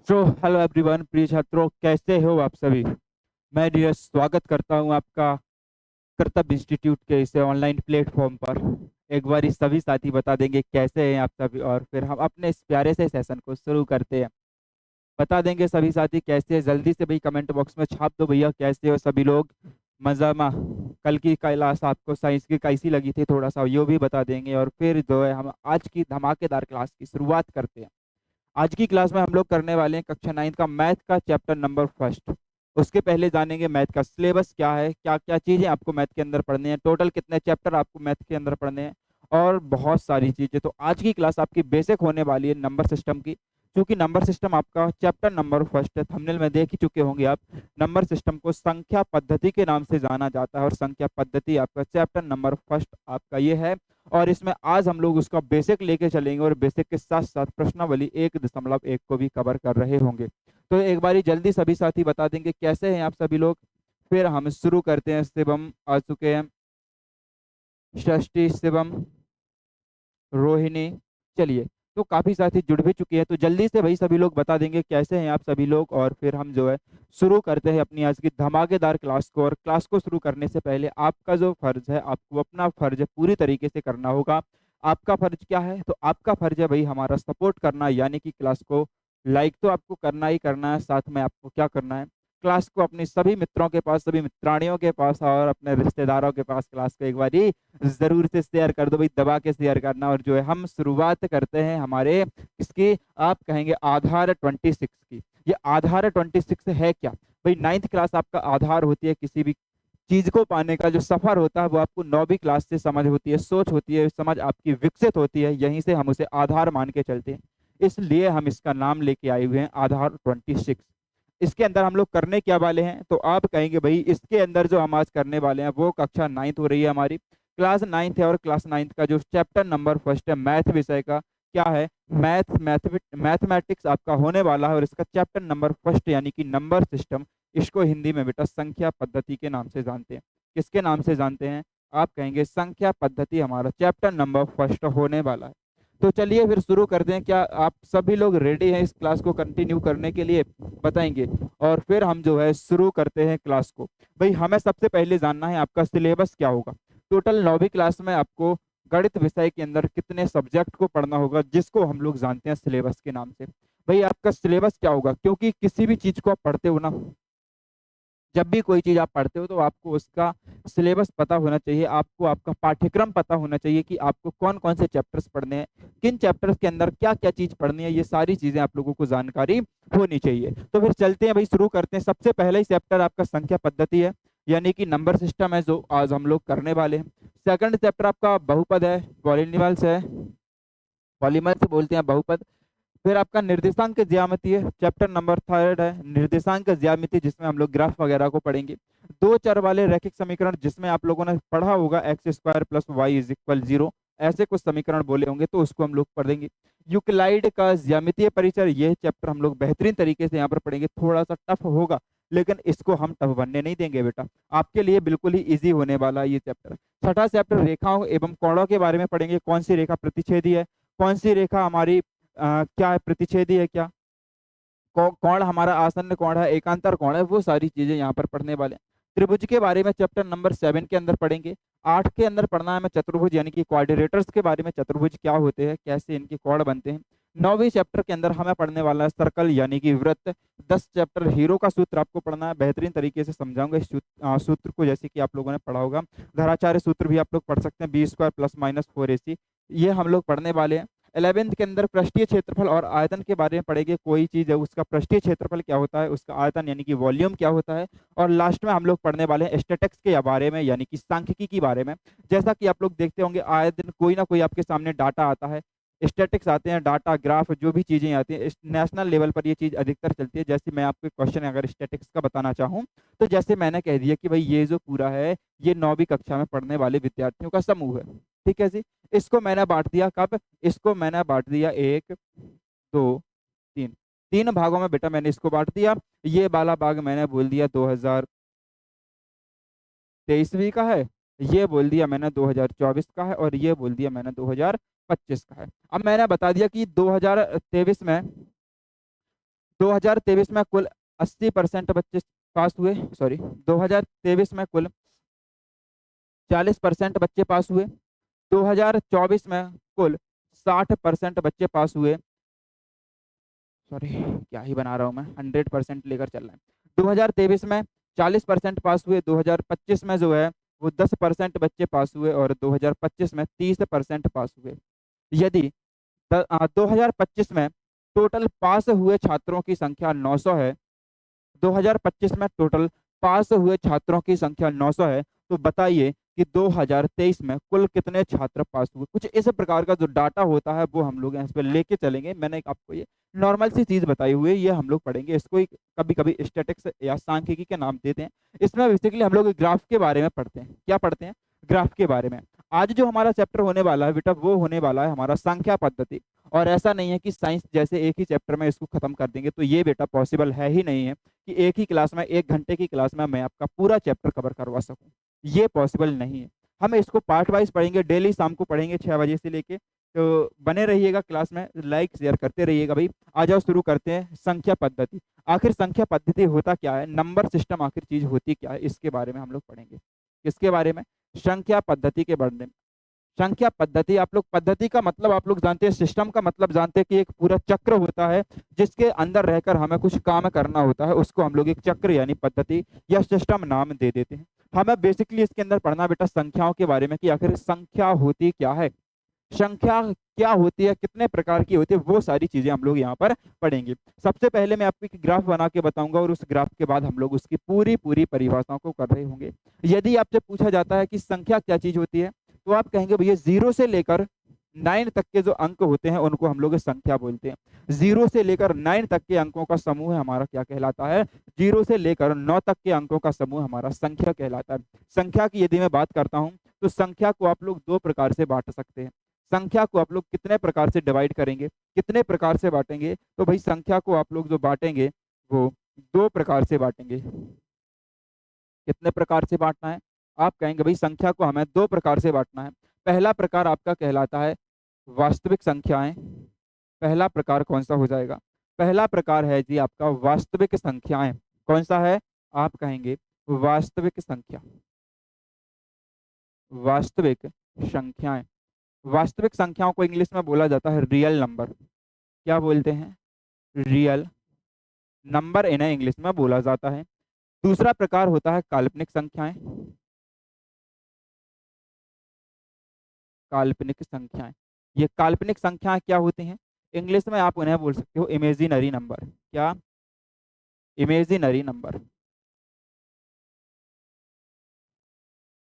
So hello everyone, प्रिय छात्रों, कैसे हो आप सभी। मैं डियर स्वागत करता हूं आपका कर्तव्य इंस्टीट्यूट के इस ऑनलाइन प्लेटफॉर्म पर। एक बार इस सभी साथी बता देंगे कैसे हैं आप सभी, और फिर हम अपने इस प्यारे से सेशन को शुरू करते हैं। बता देंगे सभी साथी कैसे हैं, जल्दी से भाई कमेंट बॉक्स में छाप दो भैया, कैसे हो सभी लोग। मजा में कल की क्लास आपको साइंस की कैसी लगी थी, थोड़ा सा यो भी बता देंगे, और फिर जो है हम आज की धमाकेदार क्लास की शुरुआत करते हैं। आज की क्लास में हम लोग करने वाले हैं कक्षा 9 का मैथ का चैप्टर नंबर फर्स्ट। उसके पहले जानेंगे मैथ का सिलेबस क्या है, क्या क्या चीज़ें आपको मैथ के अंदर पढ़नी है, टोटल कितने चैप्टर आपको मैथ के अंदर पढ़ने हैं, और बहुत सारी चीज़ें। तो आज की क्लास आपकी बेसिक होने वाली है नंबर सिस्टम की। क्योंकि नंबर सिस्टम आपका चैप्टर नंबर फर्स्ट है, थंबनेल में देख ही चुके होंगे आप। नंबर सिस्टम को संख्या पद्धति के नाम से जाना जाता है, और संख्या पद्धति आपका चैप्टर नंबर फर्स्ट आपका ये है। और इसमें आज हम लोग उसका बेसिक लेके चलेंगे, और बेसिक के साथ साथ प्रश्नावली 1.1 को भी कवर कर रहे होंगे। तो एक बारी जल्दी सभी साथी बता देंगे कैसे हैं आप सभी लोग, फिर हम शुरू करते हैं। शिवम आ चुके हैं, षष्ठी, शिवम, रोहिणी। चलिए, तो काफी साथी जुड़ भी चुके हैं, तो जल्दी से भाई सभी लोग बता देंगे कैसे हैं आप सभी लोग, और फिर हम जो है शुरू करते हैं अपनी आज की धमाकेदार क्लास को। और क्लास को शुरू करने से पहले आपका जो फर्ज है, आपको अपना फर्ज पूरी तरीके से करना होगा। आपका फर्ज क्या है? तो आपका फर्ज है भाई हमारा सपोर्ट करना, यानी कि क्लास को लाइक तो आपको करना ही करना है, साथ में आपको क्या करना है, क्लास को अपने सभी मित्रों के पास, सभी मित्राणियों के पास, और अपने रिश्तेदारों के पास क्लास को एक बारी जरूर से शेयर कर दो भाई, दबा के शेयर करना। और जो है हम शुरुआत करते हैं हमारे इसकी, आप कहेंगे आधार 26 की। ये आधार 26 है क्या भाई? नाइन्थ क्लास आपका आधार होती है, किसी भी चीज को पाने का जो सफर होता है वो आपको 9वीं क्लास से समझ होती है, सोच होती है, समझ आपकी विकसित होती है, यहीं से हम उसे आधार मान के चलते हैं। इसलिए हम इसका नाम लेके आए हुए हैं आधार 26। इसके अंदर हम लोग करने क्या वाले हैं? तो आप कहेंगे भाई इसके अंदर जो हम आज करने वाले हैं वो कक्षा 9th हो रही है हमारी, क्लास 9th है, और क्लास 9th का जो चैप्टर नंबर फर्स्ट है मैथ विषय का, क्या है? मैथमेटिक्स आपका होने वाला है। और इसका चैप्टर नंबर फर्स्ट यानी कि नंबर सिस्टम, इसको हिंदी में बेटा संख्या पद्धति के नाम से जानते हैं। किसके नाम से जानते हैं? आप कहेंगे संख्या पद्धति हमारा चैप्टर नंबर फर्स्ट होने वाला है। तो चलिए फिर शुरू करते हैं। क्या आप सभी लोग रेडी हैं इस क्लास को कंटिन्यू करने के लिए? बताएंगे, और फिर हम जो है शुरू करते हैं क्लास को। भाई हमें सबसे पहले जानना है आपका सिलेबस क्या होगा। टोटल 9वीं क्लास में आपको गणित विषय के अंदर कितने सब्जेक्ट को पढ़ना होगा, जिसको हम लोग जानते हैं सिलेबस के नाम से। भाई आपका सिलेबस क्या होगा? क्योंकि किसी भी चीज को आप पढ़ते हो ना, जब भी कोई चीज आप पढ़ते हो तो आपको उसका सिलेबस पता होना चाहिए, आपको आपका पाठ्यक्रम पता होना चाहिए कि आपको कौन कौन से चैप्टर्स पढ़ने हैं, किन चैप्टर्स के अंदर क्या क्या चीज पढ़नी है, ये सारी चीजें आप लोगों को जानकारी होनी चाहिए। तो फिर चलते हैं भाई, शुरू करते हैं। सबसे पहला ही चैप्टर आपका संख्या पद्धति है, यानी कि नंबर सिस्टम है, जो आज हम लोग करने वाले हैं। सेकंड चैप्टर आपका बहुपद है, पॉलिनॉमियल्स है, पॉलीमर्स बोलते हैं बहुपद। फिर आपका निर्देशांक ज्यामिति है, चैप्टर नंबर थर्ड है निर्देशांक ज्यामिति, जिसमें हम लोग ग्राफ वगैरह को पढ़ेंगे। दो चर वाले रैखिक समीकरण, जिसमें आप लोगों ने पढ़ा होगा x square plus y is equal 0, ऐसे कुछ समीकरण बोले होंगे, तो उसको हम लोग पढ़ेंगे। यूक्लाइड का ज्यामितीय परिचय, ये चैप्टर हम लोग बेहतरीन तरीके से यहाँ पर पढ़ेंगे। थोड़ा सा टफ होगा, लेकिन इसको हम टफ बनने नहीं देंगे बेटा, आपके लिए बिल्कुल ही इजी होने वाला है ये चैप्टर। छठा चैप्टर रेखाओं एवं कोणों के बारे में पढ़ेंगे। कौन सी रेखा प्रतिच्छेदी है, कौन सी रेखा हमारी क्या है, प्रतिच्छेदी है क्या, कौन हमारा आसन्न कौन है, एकांतर कौन है, वो सारी चीजें यहाँ पर पढ़ने वाले हैं। त्रिभुज के बारे में चैप्टर नंबर 7 के अंदर पढ़ेंगे। 8 के अंदर पढ़ना है हमें चतुर्भुज, यानी कि क्वाड्रिलेटर्स के बारे में, चतुर्भुज क्या होते हैं, कैसे इनके कोण बनते हैं। 9वीं चैप्टर के अंदर हमें पढ़ने वाला है सर्कल यानी कि वृत्त। 10 चैप्टर हीरो का सूत्र आपको पढ़ना है, बेहतरीन तरीके से समझाऊंगा इस सूत्र को, जैसे कि आप लोगों ने पढ़ा होगा। धराचार्य सूत्र भी आप लोग पढ़ सकते हैं, B square plus minus 4ac, ये हम लोग पढ़ने वाले हैं। 11th के अंदर पृष्ठीय क्षेत्रफल और आयतन के बारे में पढ़ेंगे। कोई चीज है उसका पृष्ठीय क्षेत्रफल क्या होता है, उसका आयतन यानी कि वॉल्यूम क्या होता है। और लास्ट में हम लोग पढ़ने वाले हैं स्टैटिक्स के बारे में, यानी कि सांख्यिकी के बारे में। जैसा कि आप लोग देखते होंगे आए दिन कोई ना कोई आपके सामने डाटा आता है, स्टैटिक्स आते हैं, डाटा ग्राफ जो भी चीजें आती हैं, नेशनल लेवल पर ये चीज अधिकतर चलती है। जैसे मैं आपको क्वेश्चन अगर स्टैटिक्स का बताना चाहूँ, तो जैसे मैंने कह दिया कि भाई ये जो पूरा है ये 9वीं कक्षा में पढ़ने वाले विद्यार्थियों का समूह है। ठीक है जी। इसको मैंने बांट दिया कब? इसको मैंने बांट दिया एक, दो, तीन, तीन भागों में बेटा मैंने इसको बांट दिया। ये वाला भाग मैंने बोल दिया 2023वीं का है, ये बोल दिया मैंने 2024 का है, और ये बोल दिया मैंने 2025 का है। अब मैंने बता दिया कि 2023 में 2023 में कुल 80% बच्चे पास हुए, सॉरी 2023 में कुल 40% बच्चे पास हुए। 2024 में कुल 60% बच्चे पास हुए। सॉरी, क्या ही बना रहा हूँ मैं, 100% लेकर चल रहा है। 2023 में 40% पास हुए, 2025 में जो है वो 10% बच्चे पास हुए और 2025 में 30% पास हुए। यदि 2025 में टोटल पास हुए छात्रों की संख्या 900 है, 2025 में टोटल पास हुए छात्रों की संख्या 900 है, तो बताइए कि 2023 में कुल कितने छात्र पास हुए। कुछ इस प्रकार का जो डाटा होता है वो हम लोग इस पर लेके चलेंगे। मैंने आपको ये नॉर्मल सी चीज बताई हुई है, ये हम लोग पढ़ेंगे। इसको ही कभी कभी स्टैटिक्स या सांख्यिकी के नाम देते हैं। इसमें बेसिकली हम लोग ग्राफ के बारे में पढ़ते हैं। क्या पढ़ते हैं? ग्राफ के बारे में। आज जो हमारा चैप्टर होने वाला है बेटा, वो होने वाला है हमारा संख्या पद्धति। और ऐसा नहीं है कि साइंस जैसे एक ही चैप्टर में इसको खत्म कर देंगे, तो ये बेटा पॉसिबल है ही नहीं है कि एक ही क्लास में, 1 घंटे की क्लास में मैं आपका पूरा चैप्टर कवर करवा सकूं। ये पॉसिबल नहीं है। हम इसको पार्ट वाइज पढ़ेंगे, डेली शाम को पढ़ेंगे 6 बजे से लेके। तो बने रहिएगा क्लास में, लाइक शेयर करते रहिएगा भाई। आ जाओ शुरू करते हैं संख्या पद्धति। आखिर संख्या पद्धति होता क्या है, नंबर सिस्टम आखिर चीज होती क्या है, इसके बारे में हम लोग पढ़ेंगे। किसके बारे में? संख्या पद्धति के बारे में। संख्या पद्धति, आप लोग पद्धति का मतलब आप लोग जानते हैं, सिस्टम का मतलब जानते हैं कि एक पूरा चक्र होता है जिसके अंदर रहकर हमें कुछ काम करना होता है, उसको हम लोग एक चक्र यानी पद्धति या सिस्टम नाम दे देते हैं। हमें बेसिकली इसके अंदर पढ़ना बेटा संख्याओं के बारे में कि आखिर संख्या होती क्या है, संख्या क्या होती है, कितने प्रकार की होती है, वो सारी चीजें हम लोग यहाँ पर पढ़ेंगे। सबसे पहले मैं आपको एक ग्राफ बना के बताऊंगा और उस ग्राफ के बाद हम लोग उसकी पूरी पूरी परिभाषाओं को कर रहे होंगे। यदि आपसे पूछा जाता है कि संख्या क्या चीज होती है, तो आप कहेंगे भैया 0 से लेकर 9 तक के जो अंक होते हैं उनको हम लोग संख्या बोलते हैं। 0 से लेकर 9 तक के अंकों का समूह हमारा क्या कहलाता है? 0 से लेकर 9 तक के अंकों का समूह हमारा संख्या कहलाता है। संख्या की यदि मैं बात करता हूं, तो संख्या को आप लोग 2 प्रकार से बांट सकते हैं। संख्या को आप लोग कितने प्रकार से डिवाइड करेंगे, कितने प्रकार से बांटेंगे? तो भाई संख्या को आप लोग जो बांटेंगे वो 2 प्रकार से बांटेंगे। कितने प्रकार से बांटना है? आप कहेंगे भाई संख्या को हमें 2 प्रकार से बांटना है। पहला प्रकार आपका कहलाता है वास्तविक संख्याएं। पहला प्रकार कौन सा हो जाएगा? पहला प्रकार है जी आपका वास्तविक संख्याएं। कौन सा है? आप कहेंगे वास्तविक संख्या। वास्तविक संख्याएं। वास्तविक संख्याओं को इंग्लिश में बोला जाता है रियल नंबर। क्या बोलते हैं? रियल नंबर इन्हें इंग्लिश में बोला जाता है। दूसरा प्रकार होता है काल्पनिक संख्याएं। काल्पनिक संख्याएं। ये काल्पनिक संख्याएं क्या होती हैं? इंग्लिश में आप उन्हें बोल सकते हो इमेजिनरी नंबर। क्या? Imaginary number.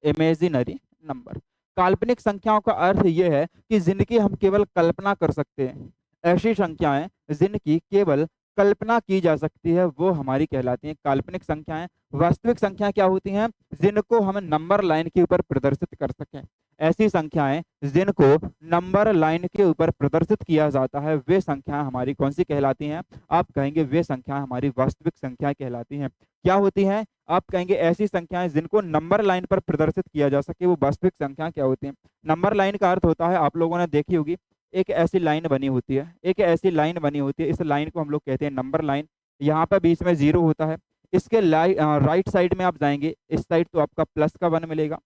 Imaginary number. काल्पनिक संख्याओं का अर्थ यह है कि जिनकी हम केवल कल्पना कर सकते हैं, ऐसी संख्याएं जिनकी केवल कल्पना की जा सकती है, वो हमारी कहलाती हैं काल्पनिक संख्याएं। वास्तविक संख्याएं क्या होती हैं? जिनको हम नंबर लाइन के ऊपर प्रदर्शित कर सकें। ऐसी संख्याएं जिनको नंबर लाइन के ऊपर प्रदर्शित किया जाता है, वे संख्याएं हमारी कौन सी कहलाती हैं? आप कहेंगे वे संख्याएं हमारी वास्तविक संख्याएं कहलाती हैं। क्या होती हैं? आप कहेंगे ऐसी संख्याएं जिनको नंबर लाइन पर प्रदर्शित किया जा सके, वो वास्तविक संख्याएं क्या होती हैं? नंबर लाइन का अर्थ होता है, आप लोगों ने देखी होगी, एक ऐसी लाइन बनी होती है, एक ऐसी लाइन बनी होती है, इस लाइन को हम लोग कहते हैं नंबर लाइन। यहाँ पर बीच में 0 होता है। इसके राइट साइड में आप जाएंगे, इस साइड तो आपका प्लस का 1 मिलेगा,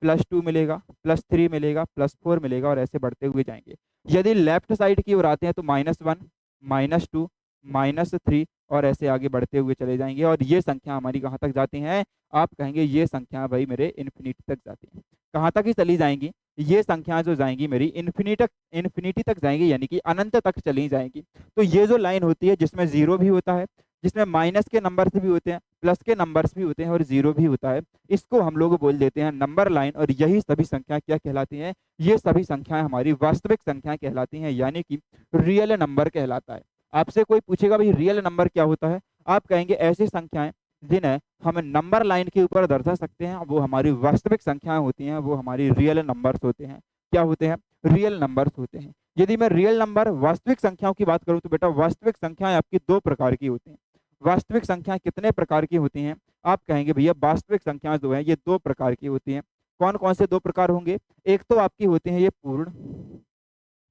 +2 मिलेगा, +3 मिलेगा, +4 मिलेगा और ऐसे बढ़ते हुए जाएंगे। यदि लेफ्ट साइड की ओर आते हैं तो -1, -2, -3 और ऐसे आगे बढ़ते हुए चले जाएंगे। और ये संख्या हमारी कहाँ तक जाती हैं? आप कहेंगे ये संख्या भाई मेरे इन्फिनिटी तक जाती हैं। कहाँ तक ही चली जाएंगी? ये संख्या जो जाएंगी मेरी इन्फिनिटी तक जाएंगी, यानी कि अनंत तक चली जाएंगी। तो ये जो लाइन होती है जिसमें 0 भी होता है, जिसमें माइनस के नंबर्स भी होते हैं, प्लस के नंबर्स भी होते हैं और 0 भी होता है, इसको हम लोग बोल देते हैं नंबर लाइन। और यही सभी संख्या क्या कहलाती हैं? ये सभी संख्याएं हमारी वास्तविक संख्याएं कहलाती हैं, यानी कि रियल नंबर कहलाता है। आपसे कोई पूछेगा भाई रियल नंबर क्या होता है? आप कहेंगे ऐसी संख्याएं जिन्हें हम नंबर लाइन के ऊपर दर्शा सकते हैं, वो हमारी वास्तविक संख्याएं होती हैं, वो हमारी रियल नंबर्स होते हैं। क्या होते हैं? रियल नंबर्स होते हैं। यदि मैं रियल नंबर वास्तविक संख्याओं की बात करूं, तो बेटा वास्तविक संख्याएं आपकी 2 प्रकार की होती हैं। वास्तविक संख्याएं कितने प्रकार की होती हैं? आप कहेंगे भैया वास्तविक संख्याएं जो है ये 2 प्रकार की होती हैं। कौन कौन से 2 प्रकार होंगे? एक तो आपकी होती है ये पूर्ण।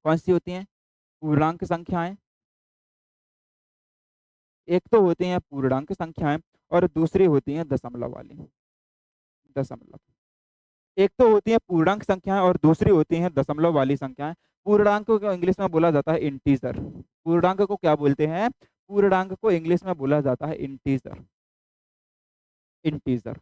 कौन सी होती हैं? पूर्णांक संख्याएं। एक तो होती हैं पूर्णांक संख्याएं और दूसरी होती हैं दशमलव वाली। दशमलव, एक तो होती है पूर्णांक संख्याएं और दूसरी होती हैं दशमलव वाली संख्याएं। पूर्णांक को इंग्लिश में बोला जाता है इंटीजर। पूर्णांक को क्या बोलते हैं? पूर्णांक को इंग्लिश में बोला जाता है इंटीजर। Integer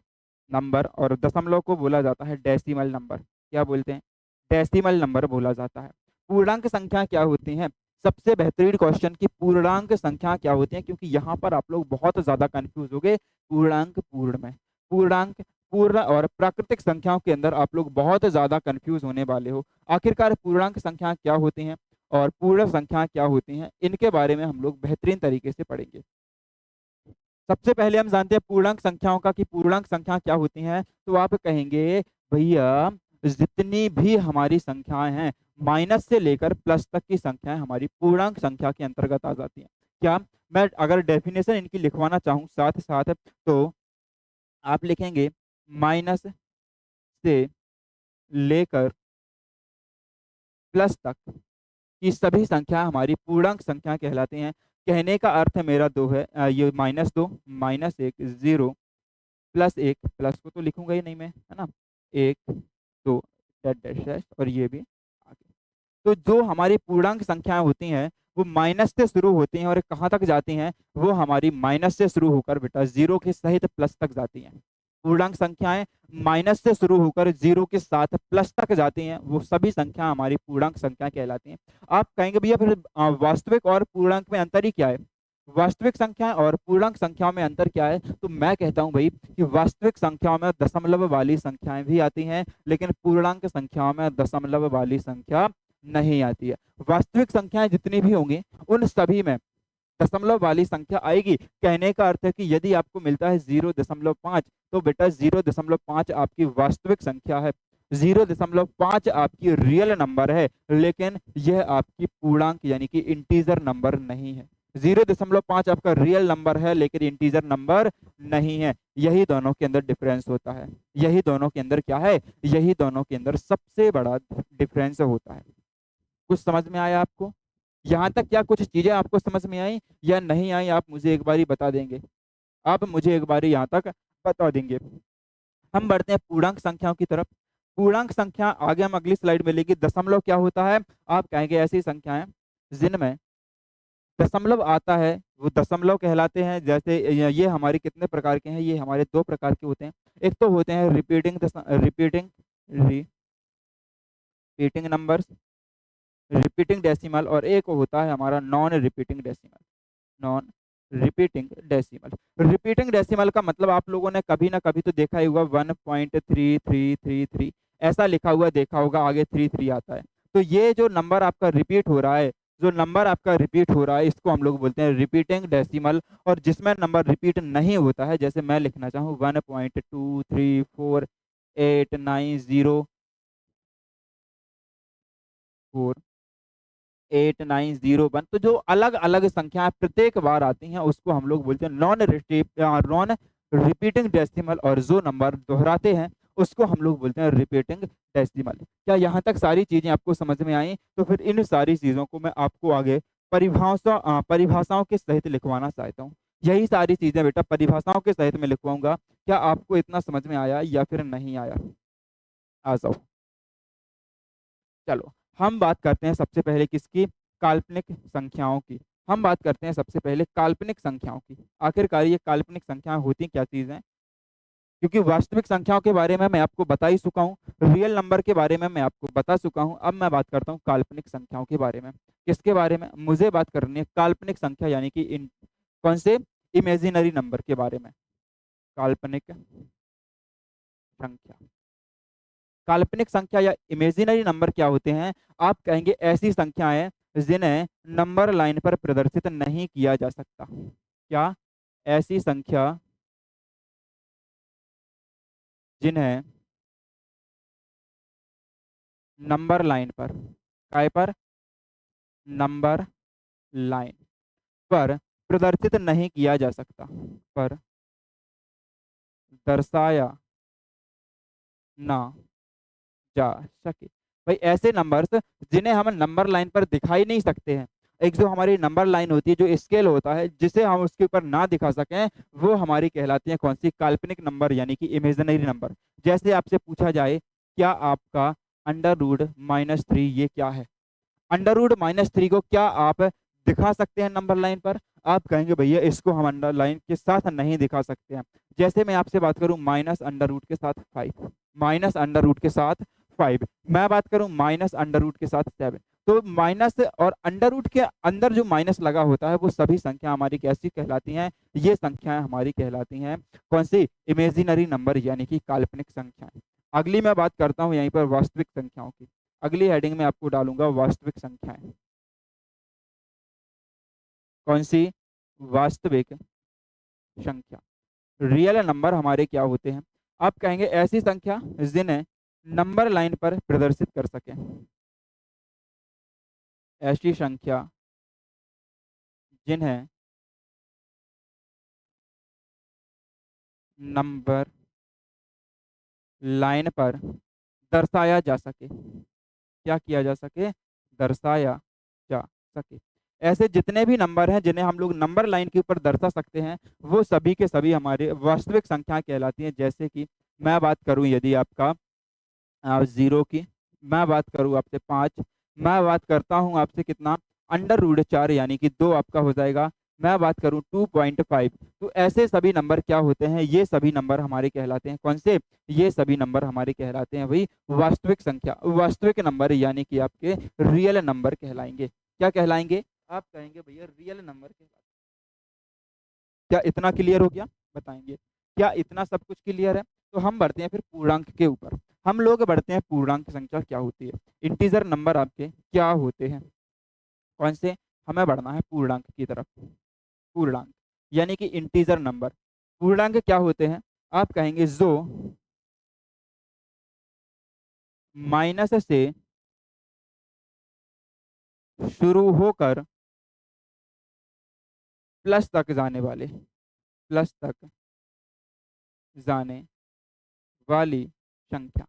number. और दशमलव को बोला जाता है डेसिमल नंबर। क्या बोलते हैं? डेसिमल नंबर बोला जाता है। पूर्णांक संख्या क्या होती हैं? सबसे बेहतरीन क्वेश्चन की पूर्णांक संख्या क्या होती है, क्योंकि यहाँ पर आप लोग बहुत ज्यादा कंफ्यूज हो गए पूर्णांक पूर्ण में। पूर्णांक पूर्ण और प्राकृतिक संख्याओं के अंदर आप लोग बहुत ज्यादा कंफ्यूज होने वाले हो। आखिरकार पूर्णांक संख्या क्या होती हैं और पूर्ण संख्या क्या होती हैं, इनके बारे में हम लोग बेहतरीन तरीके से पढ़ेंगे। सबसे पहले हम जानते हैं पूर्णांक संख्याओं का कि पूर्णांक संख्या क्या होती हैं। तो आप कहेंगे भैया जितनी भी हमारी संख्याएं हैं माइनस से लेकर प्लस तक की संख्याएं हमारी पूर्णांक संख्या के अंतर्गत आ जाती हैं। क्या मैं अगर डेफिनेशन इनकी लिखवाना चाहूँ साथ साथ, तो आप लिखेंगे माइनस से लेकर प्लस तक की सभी संख्या हमारी पूर्णांक संख्या कहलाती हैं। कहने का अर्थ मेरा दो है, ये -2 -1 0 +1, प्लस को तो लिखूंगा ही नहीं मैं, है ना, 1 2 डैश डैश डैश और ये भी आगे। तो जो हमारी पूर्णांक संख्याएं होती हैं वो माइनस से शुरू होती हैं और कहाँ तक जाती हैं? वो हमारी माइनस से शुरू होकर बेटा जीरो के सहित प्लस तक जाती हैं। पूर्णांक संख्याएं माइनस से शुरू होकर जीरो के साथ प्लस तक जाती हैं, वो सभी संख्या हमारी पूर्णांक संख्या कहलाती हैं। आप कहेंगे भैया फिर वास्तविक और पूर्णांक में अंतर ही क्या है? वास्तविक संख्या और पूर्णांक संख्याओं में अंतर क्या है? तो मैं कहता हूं भाई कि वास्तविक संख्याओं में दशमलव वाली संख्याएं भी आती हैं, लेकिन पूर्णांक संख्याओं में दशमलव वाली संख्या नहीं आती है। वास्तविक संख्याएं जितनी भी होंगी उन सभी में दशमलव वाली संख्या आएगी। कहने का अर्थ है कि यदि आपको मिलता है 0.5, तो बेटा 0.5 आपकी वास्तविक संख्या है, 0.5 आपकी रियल नंबर है, लेकिन यह आपकी पूर्णांक यानी कि इंटीजर नंबर नहीं है। 0.5 आपका रियल नंबर है लेकिन इंटीजर नंबर नहीं है। यही दोनों के अंदर डिफरेंस होता है। यही दोनों के अंदर क्या है? यही दोनों के अंदर सबसे बड़ा डिफरेंस होता है। कुछ समझ में आया आपको? यहाँ तक क्या कुछ चीजें आपको समझ में आई या नहीं आई? आप मुझे एक बारी बता देंगे। आप मुझे एक बारी यहाँ तक बता देंगे। हम बढ़ते हैं पूर्णांक संख्याओं की तरफ। पूर्णांक संख्या आगे हम अगली स्लाइड में लेंगे। दशमलव क्या होता है? आप कहेंगे ऐसी संख्याएं जिनमें दशमलव आता है वो दशमलव कहलाते हैं। जैसे ये हमारे कितने प्रकार के हैं? ये हमारे दो प्रकार के होते हैं। एक तो होते हैं रिपीटिंग नंबर्स, रिपीटिंग डेसिमल, और एक होता है हमारा non repeating decimal. Non repeating decimal. Repeating decimal का मतलब आप लोगों ने कभी ना कभी तो देखा ही होगा, 1.3333 ऐसा लिखा हुआ देखा होगा, आगे 33 आता है। तो ये जो नंबर आपका रिपीट हो रहा है, जो नंबर आपका रिपीट हो रहा है, इसको हम लोग बोलते हैं रिपीटिंग डेसिमल। और जिसमें नंबर रिपीट नहीं होता है, जैसे मैं लिखना चाहूँ 1.234890 4 8901, तो जो अलग अलग संख्याएं प्रत्येक बार आती हैं उसको हम लोग बोलते हैं नॉन रिपीटिंग डेसिमल, और जो नंबर दोहराते हैं उसको हम लोग बोलते हैं रिपीटिंग डेसिमल। क्या यहाँ तक सारी चीजें आपको समझ में आई? तो फिर इन सारी चीजों को मैं आपको आगे परिभाषाओं के सहित लिखवाना चाहता हूँ। यही सारी चीजें बेटा परिभाषाओं के सहित में लिखवाऊंगा। क्या आपको इतना समझ में आया या फिर नहीं आया? आ जाओ। चलो हम बात करते हैं सबसे पहले किसकी? काल्पनिक संख्याओं की। हम बात करते हैं सबसे पहले काल्पनिक संख्याओं की। आखिरकार ये काल्पनिक संख्याएं होती क्या चीज हैं? क्योंकि वास्तविक संख्याओं के बारे में मैं आपको बता ही चुका हूँ, रियल नंबर के बारे में मैं आपको बता चुका हूँ। अब मैं बात करता हूँ काल्पनिक संख्याओं के बारे में। किसके बारे में मुझे बात करनी है? काल्पनिक संख्या यानी कि कौन से? इमेजिनरी नंबर के बारे में। काल्पनिक संख्या, काल्पनिक संख्या या इमेजिनरी नंबर क्या होते हैं? आप कहेंगे ऐसी संख्याएं जिन्हें नंबर लाइन पर प्रदर्शित नहीं किया जा सकता। क्या? ऐसी संख्या जिन्हें नंबर लाइन पर, काय पर? नंबर लाइन पर प्रदर्शित नहीं किया जा सकता, पर दर्शाया ना जा सके। भाई ऐसे नंबर्स जिन्हें हम नंबर लाइन पर दिखाई नहीं सकते हैं, एक जो हमारी नंबर लाइन होती है, जो स्केल होता है, जिसे हम उसके ऊपर ना दिखा सकें, वो हमारी कहलाती है कौन सी? काल्पनिक नंबर यानी कि इमेजिनरी नंबर। जैसे आपसे पूछा जाए क्या आपका अंडर रूट -3 ये क्या है? अंडर रूट -3 को क्या आप दिखा सकते हैं नंबर लाइन पर? आप कहेंगे भैया इसको हम अंडर लाइन के साथ नहीं दिखा सकते हैं। जैसे मैं आपसे बात करूं माइनस अंडर रूट के साथ 5, माइनस अंडर रूट के साथ 5, मैं बात करूं माइनस अंडर रूट के साथ 7, तो माइनस और अंडर रूट के अंदर जो माइनस लगा होता है वो सभी संख्या हमारी कैसी कहलाती हैं? ये संख्याएं हमारी कहलाती हैं कौन सी? इमेजिनरी नंबर यानी कि काल्पनिक संख्याएं। अगली मैं बात करता हूं यहीं पर वास्तविक संख्याओं की। अगली हेडिंग में आपको डालूंगा वास्तविक संख्याएं। कौन सी? वास्तविक संख्या। रियल नंबर हमारे क्या होते हैं? आप कहेंगे ऐसी संख्या जिन्हें नंबर लाइन पर प्रदर्शित कर सकें। ऐसी संख्या जिन्हें नंबर लाइन पर दर्शाया जा सके। क्या किया जा सके? दर्शाया जा सके। ऐसे जितने भी नंबर हैं जिन्हें हम लोग नंबर लाइन के ऊपर दर्शा सकते हैं, वो सभी के सभी हमारे वास्तविक संख्याएं कहलाती हैं। जैसे कि मैं बात करूं यदि आपका 0 की, मैं बात करूं आपसे 5, मैं बात करता हूं आपसे कितना? अंडर रूट 4 यानी कि 2 आपका हो जाएगा। मैं बात करूं 2.5, तो ऐसे सभी नंबर क्या होते हैं? ये सभी नंबर हमारे कहलाते हैं कौन से? ये सभी नंबर हमारे कहलाते हैं वही वास्तविक संख्या, वास्तविक नंबर यानी कि आपके रियल नंबर कहलाएंगे। क्या कहलाएंगे? आप कहेंगे भैया रियल नंबर कहलाते हैं। क्या इतना क्लियर हो गया? बताएंगे क्या इतना सब कुछ क्लियर है? तो हम बढ़ते हैं फिर पूर्णांक के ऊपर। हम लोग बढ़ते हैं पूर्णांक संख्या क्या होती है, इंटीजर नंबर आपके क्या होते हैं? कौन से? हमें बढ़ना है पूर्णांक की तरफ। पूर्णांक यानी कि इंटीजर नंबर। पूर्णांक क्या होते हैं? आप कहेंगे जो माइनस से शुरू होकर प्लस तक जाने वाले, प्लस तक जाने वाली संख्या।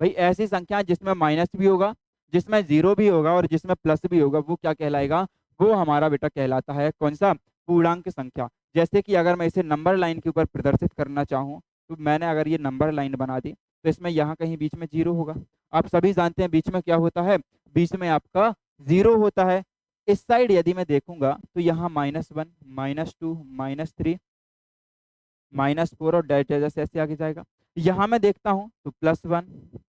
भाई ऐसी संख्या जिसमें माइनस भी होगा, जिसमें जीरो भी होगा और जिसमें प्लस भी होगा, वो क्या कहलाएगा? वो हमारा बेटा कहलाता है कौन सा? पूर्णांक संख्या। जैसे कि अगर मैं इसे नंबर लाइन के ऊपर प्रदर्शित करना चाहूँ, तो मैंने अगर ये नंबर लाइन बना दी, तो इसमें यहाँ कहीं बीच में जीरो होगा। आप सभी जानते हैं बीच में क्या होता है? बीच में आपका जीरो होता है। इस साइड यदि मैं देखूंगा तो यहाँ -1, -2, -3, -4 और डैश डैश जैसे ऐसे आगे जाएगा। यहाँ मैं देखता हूँ तो +1,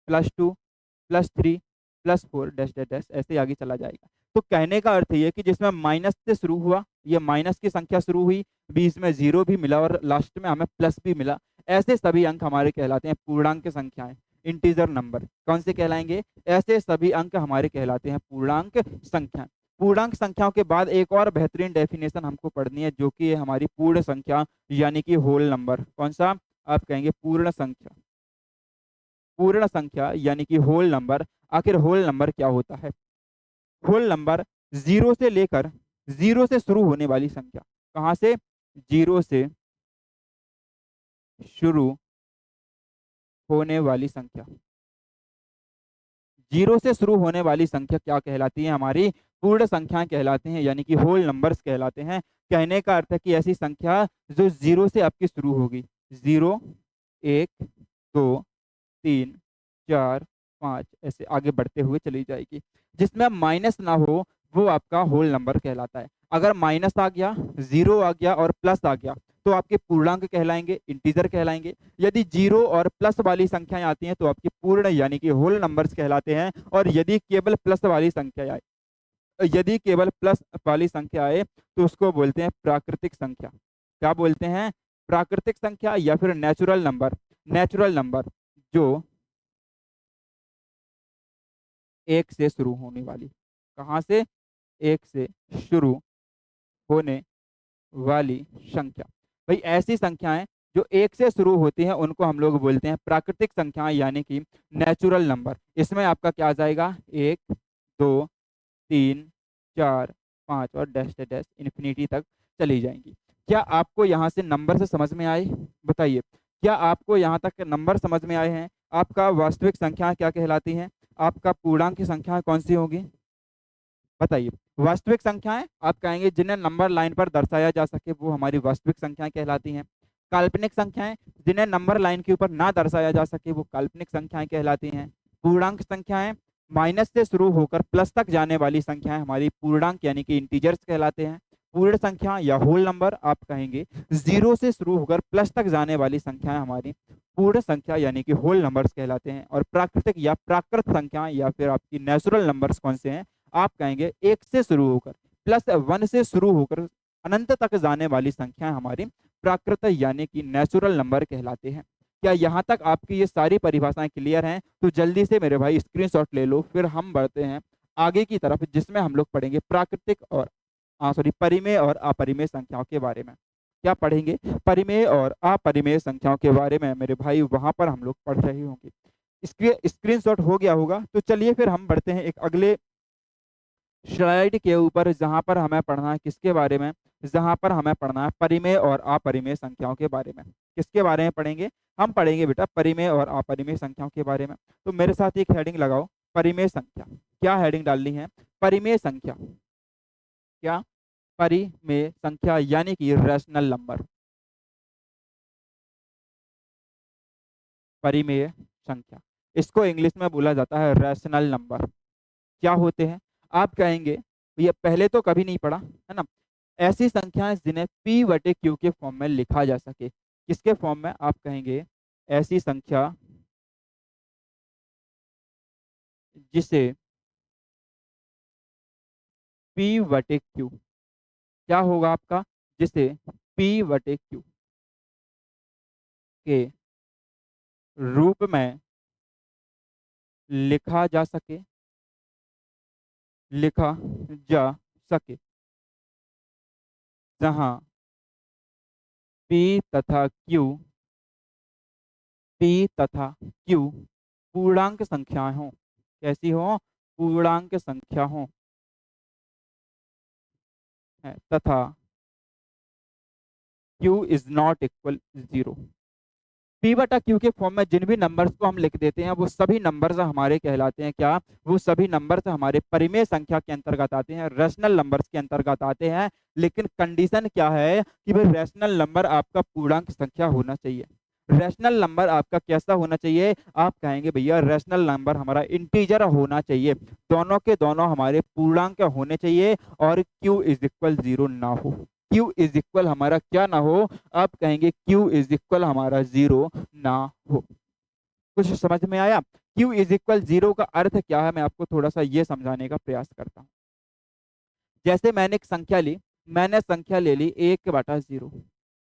+2, +3, +4 डैश डैश डैश ऐसे आगे चला जाएगा। तो कहने का अर्थ ये है कि जिसमें माइनस से शुरू हुआ, ये माइनस की संख्या शुरू हुई, बीच में जीरो भी मिला और लास्ट में हमें प्लस भी मिला, ऐसे सभी अंक हमारे कहलाते हैं पूर्णांक संख्याएं, इंटीजर नंबर। कौन से कहलाएंगे? ऐसे सभी अंक हमारे कहलाते हैं पूर्णांक संख्या। पूर्णांक संख्याओं के बाद एक और बेहतरीन डेफिनेशन हमको पढ़नी है, जो कि है हमारी पूर्ण संख्या यानी कि होल नंबर। कौन सा? आप कहेंगे पूर्ण संख्या। पूर्ण संख्या यानी कि होल नंबर। आखिर होल नंबर क्या होता है? होल नंबर जीरो से लेकर, जीरो से शुरू होने वाली संख्या। कहाँ से? जीरो से शुरू होने वाली संख्या। जीरो से शुरू होने वाली संख्या क्या कहलाती है? हमारी पूर्ण संख्याएं कहलाते हैं यानी कि होल नंबर्स कहलाते हैं। कहने का अर्थ है कि ऐसी संख्या जो जीरो से आपकी शुरू होगी, जीरो, एक, दो, 3, 4, 5 ऐसे आगे बढ़ते हुए चली जाएगी। जिसमें माइनस ना हो वो आपका होल नंबर कहलाता है। अगर माइनस आ गया, जीरो आ गया और प्लस आ गया तो आपके पूर्णांक कहलाएंगे, इंटीजर कहलाएंगे। यदि जीरो और प्लस वाली संख्याएं आती हैं तो आपके पूर्ण यानी कि होल नंबर्स कहलाते हैं। और यदि केवल प्लस वाली संख्या आए, यदि केवल प्लस वाली संख्या आए तो उसको बोलते हैं प्राकृतिक संख्या। क्या बोलते हैं? प्राकृतिक संख्या या फिर नेचुरल नंबर। नेचुरल नंबर जो एक से शुरू होने वाली। कहाँ से? एक से शुरू होने वाली संख्या। भाई ऐसी संख्याएं जो एक से शुरू होती हैं उनको हम लोग बोलते हैं प्राकृतिक संख्याएं यानी कि नेचुरल नंबर। इसमें आपका क्या आ जाएगा? 1, 2, 3, 4, 5 और डैश डैश डैश इन्फिनिटी तक चली जाएंगी। क्या आपको यहाँ से नंबर से समझ में आए? बताइए, क्या आपको यहाँ तक नंबर समझ में आए हैं? आपका वास्तविक संख्या क्या कहलाती हैं? आपका पूर्णांक की संख्या कौन सी होगी? बताइए। वास्तविक संख्याएं आप कहेंगे जिन्हें नंबर लाइन पर दर्शाया जा सके वो हमारी वास्तविक संख्याएं कहलाती हैं। काल्पनिक संख्याएं जिन्हें नंबर लाइन के ऊपर ना दर्शाया जा सके वो काल्पनिक संख्याएं कहलाती हैं। पूर्णांक संख्याएं माइनस से शुरू होकर प्लस तक जाने वाली संख्याएं हमारी पूर्णांक यानी कि इंटीजर्स कहलाते हैं। पूर्ण संख्या या होल नंबर आप कहेंगे जीरो से शुरू होकर प्लस तक जाने वाली संख्याएं हमारी पूर्ण संख्या यानी कि होल नंबर्स कहलाते हैं। और प्राकृतिक या प्राकृत संख्या या फिर आपकी नेचुरल नंबर्स कौन से हैं, आप कहेंगे एक से शुरू होकर प्लस वन से शुरू होकर अनंत तक जाने वाली संख्याएं हमारी प्राकृत यानी कि नेचुरल नंबर कहलाते हैं। क्या यहाँ तक आपकी ये सारी परिभाषाएं क्लियर हैं? तो जल्दी से मेरे भाई स्क्रीनशॉट ले लो, फिर हम बढ़ते हैं आगे की तरफ जिसमें हम लोग पढ़ेंगे प्राकृतिक और परिमेय और अपरिमेय संख्याओं के बारे में। क्या पढ़ेंगे? परिमेय और अपरिमेय संख्याओं के बारे में मेरे भाई, वहां पर हम लोग पढ़ रहे होंगे। स्क्रीनशॉट हो गया होगा, तो चलिए फिर हम बढ़ते हैं एक अगले स्लाइड के ऊपर जहां पर हमें पढ़ना है किसके बारे में, जहां पर हमें पढ़ना है परिमेय और अपरिमेय संख्याओं के बारे में। किसके बारे में पढ़ेंगे? हम पढ़ेंगे बेटा परिमेय और अपरिमेय संख्याओं के बारे में। तो मेरे साथ एक हेडिंग लगाओ, परिमेय संख्या। क्या हेडिंग डालनी है? परिमेय संख्या। क्या? परिमेय संख्या यानी कि रैशनल नंबर। परिमेय संख्या, इसको इंग्लिश में बोला जाता है रैशनल नंबर। क्या होते हैं? आप कहेंगे ये पहले तो कभी नहीं पढ़ा है ना, ऐसी संख्याएं जिन्हें p बटे q के फॉर्म में लिखा जा सके। किसके फॉर्म में? आप कहेंगे ऐसी संख्या जिसे p बटे q, क्या होगा आपका? जिसे p बटे q के रूप में लिखा जा सके, लिखा जा सके, जहां p तथा q पूर्णांक संख्याएं हों। कैसी हो? पूर्णांक संख्या हो तथा q is not equal zero. p बटा q के फॉर्म में जिन भी नंबर्स को हम लिख देते हैं वो सभी नंबर्स हमारे कहलाते हैं क्या? वो सभी नंबर्स हमारे परिमेय संख्या के अंतर्गत आते हैं, रैशनल नंबर्स के अंतर्गत आते हैं। लेकिन कंडीशन क्या है कि भाई रैशनल नंबर आपका पूर्णांक संख्या होना चाहिए। रैशनल नंबर आपका कैसा होना चाहिए? आप कहेंगे भैया रैशनल नंबर हमारा इंटीजर होना चाहिए, दोनों के दोनों हमारे पूर्णांक होने चाहिए और q इज इक्वल जीरो ना हो। q इज इक्वल हमारा क्या ना हो? आप कहेंगे q इज इक्वल हमारा जीरो ना हो। कुछ समझ में आया? q इज इक्वल जीरो का अर्थ क्या है, मैं आपको थोड़ा सा ये समझाने का प्रयास करता हूँ। जैसे मैंने एक संख्या ली, मैंने संख्या ले ली 1/0,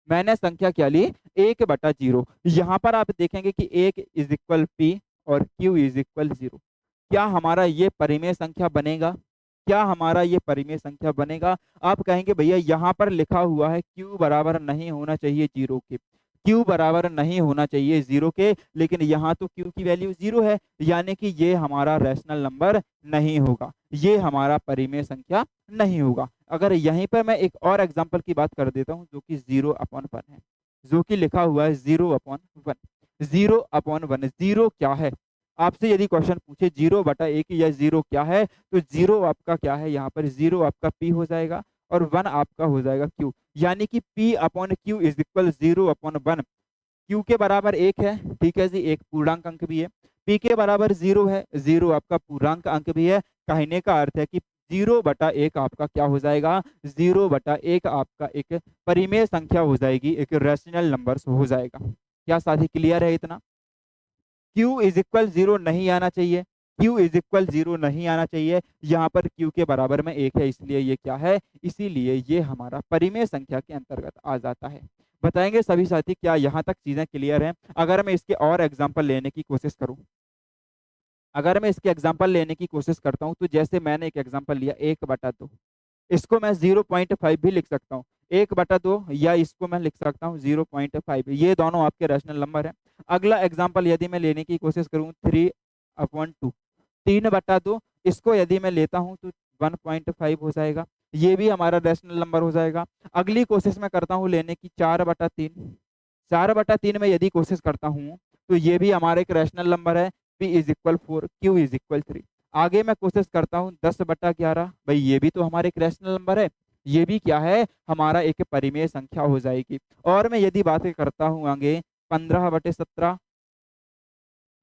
मैंने संख्या क्या ली? 1/0। यहाँ पर आप देखेंगे कि 1 इज इक्वल p और q इज इक्वल जीरो। क्या हमारा ये परिमेय संख्या बनेगा? क्या हमारा ये परिमेय संख्या बनेगा? आप कहेंगे भैया यहाँ पर लिखा हुआ है q बराबर नहीं होना चाहिए जीरो के, q बराबर नहीं होना चाहिए जीरो के, लेकिन यहाँ तो q की वैल्यू जीरो है, यानी कि ये हमारा रैशनल नंबर नहीं होगा, ये हमारा परिमेय संख्या नहीं होगा। अगर यहीं पर मैं एक और एग्जांपल की बात कर देता हूँ जो कि 0/1 है, जो कि लिखा हुआ है 0/1। 0/1, जीरो क्या है? आपसे यदि क्वेश्चन पूछे 0/1 या जीरो क्या है, तो जीरो आपका क्या है? यहाँ पर जीरो आपका p हो जाएगा और 1 आपका हो जाएगा q, यानी कि p/q इज इक्वल 0/1। q के बराबर 1 है, ठीक है जी, एक पूर्णांक अंक भी है। p के बराबर 0 है, 0 आपका पूर्णांक अंक भी है। कहने का अर्थ है कि 0/1 आपका क्या हो जाएगा? 0/1 आपका एक परिमेय संख्या हो जाएगी, एक रैशनल नंबर हो जाएगा। क्या साथी क्लियर है इतना? q इज इक्वल जीरो नहीं आना चाहिए, q इज इक्वल जीरो नहीं आना चाहिए। यहाँ पर q के बराबर में 1 है, इसलिए ये क्या है? इसीलिए ये हमारा परिमेय संख्या के अंतर्गत आ जाता है। बताएंगे सभी साथी क्या यहाँ तक चीजें क्लियर हैं? अगर मैं इसके और एग्जाम्पल लेने की कोशिश करूँ, अगर मैं इसके एग्जाम्पल लेने की कोशिश करता हूँ, तो जैसे मैंने एक एग्जाम्पल लिया 1/2, इसको मैं 0.5 भी लिख सकता हूँ। 1/2 या इसको मैं लिख सकता हूँ 0.5, ये दोनों आपके रैशनल नंबर हैं। अगला एग्जाम्पल यदि मैं लेने की कोशिश करूँ 3/2, 3/2, इसको यदि मैं लेता हूँ तो 1.5 हो जाएगा, ये भी हमारा रैशनल नंबर हो जाएगा। अगली कोशिश मैं करता हूँ लेने की 4/3, 4/3 में यदि कोशिश करता हूँ तो ये भी हमारा एक रैशनल नंबर है, p is equal 4, q is equal 3। आगे मैं कोशिश करता हूँ 10/11, भाई ये भी तो हमारे एक रैशनल नंबर है, ये भी क्या है, हमारा एक परिमेय संख्या हो जाएगी। और मैं यदि बातें करता हूँ आगे 15/17,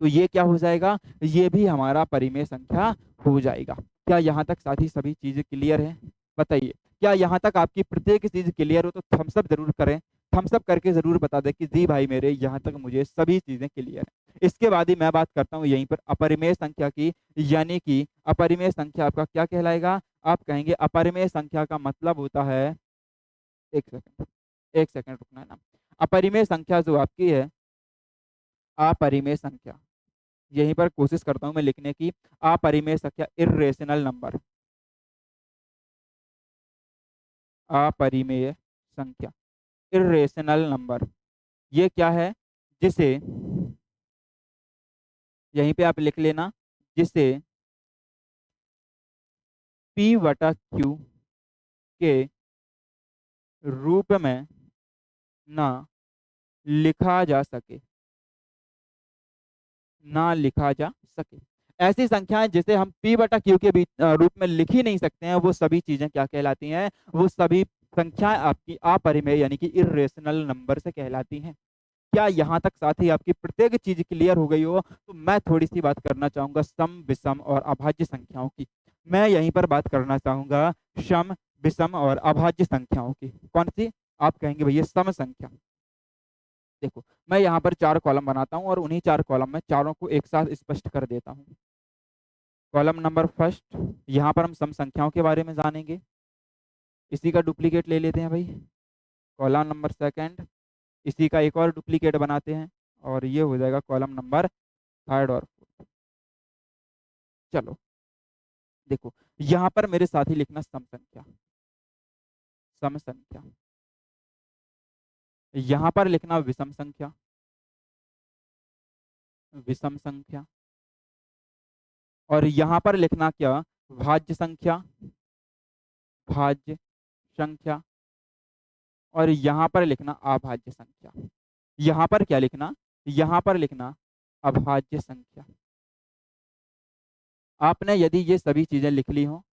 तो ये क्या हो जाएगा, ये भी हमारा परिमेय संख्या हो जाएगा। क्या यहाँ तक साथी सभी चीजें क्लियर है? बताइए, क्या यहाँ तक आपकी प्रत्येक चीज क्लियर हो तो थम्स अप जरूर करें, थम्स अप करके जरूर बता दें कि जी भाई मेरे यहाँ तक मुझे सभी चीजें क्लियर है। इसके बाद ही मैं बात करता हूँ यहीं पर अपरिमेय संख्या की, यानी कि अपरिमेय संख्या आपका क्या कहलाएगा, आप कहेंगे अपरिमेय संख्या का मतलब होता है, एक सेकंड, एक सेकंड रुकना है ना, अपरिमेय संख्या जो आपकी है, अपरिमेय संख्या, यहीं पर कोशिश करता हूं मैं लिखने की, अपरिमेय संख्या इर्रेशनल नंबर, अपरिमेय संख्या इर्रेशनल नंबर, ये क्या है, जिसे, यहीं पे आप लिख लेना, जिसे P/Q के रूप में ना लिखा जा सके, ना लिखा जा सके। ऐसी संख्याएं जिसे हम P/Q के बीच रूप में लिख ही नहीं सकते हैं, वो सभी चीजें क्या कहलाती हैं, वो सभी संख्याएं आपकी अपरिमेय यानी कि इर्रेशनल नंबर से कहलाती हैं। क्या यहाँ तक साथ ही आपकी प्रत्येक चीज क्लियर हो गई हो, तो मैं थोड़ी सी बात करना चाहूंगा सम विषम और अभाज्य संख्याओं की। मैं यहीं पर बात करना चाहूंगा सम विषम और अभाज्य संख्याओं की। कौन सी? आप कहेंगे भैया सम संख्या। देखो, मैं यहाँ पर 4 कॉलम बनाता हूँ और उन्हीं 4 कॉलम में चारों को एक साथ स्पष्ट कर देता हूँ। कॉलम नंबर फर्स्ट, यहाँ पर हम सम संख्याओं के बारे में जानेंगे, इसी का डुप्लीकेट ले लेते हैं भाई। कॉलम नंबर सेकंड, इसी का एक और डुप्लीकेट बनाते हैं, और ये हो जाएगा कॉलम नंबर थर्ड और फोर्थ। चलो देखो, यहाँ पर मेरे साथ ही लिखना सम संख्या, सम संख्या, यहाँ पर लिखना विषम संख्या, विषम संख्या, और यहाँ पर लिखना क्या, भाज्य संख्या, भाज्य संख्या, और यहाँ पर लिखना अभाज्य संख्या। यहाँ पर क्या लिखना, यहाँ पर लिखना अभाज्य संख्या। आपने यदि ये सभी चीजें लिख ली हो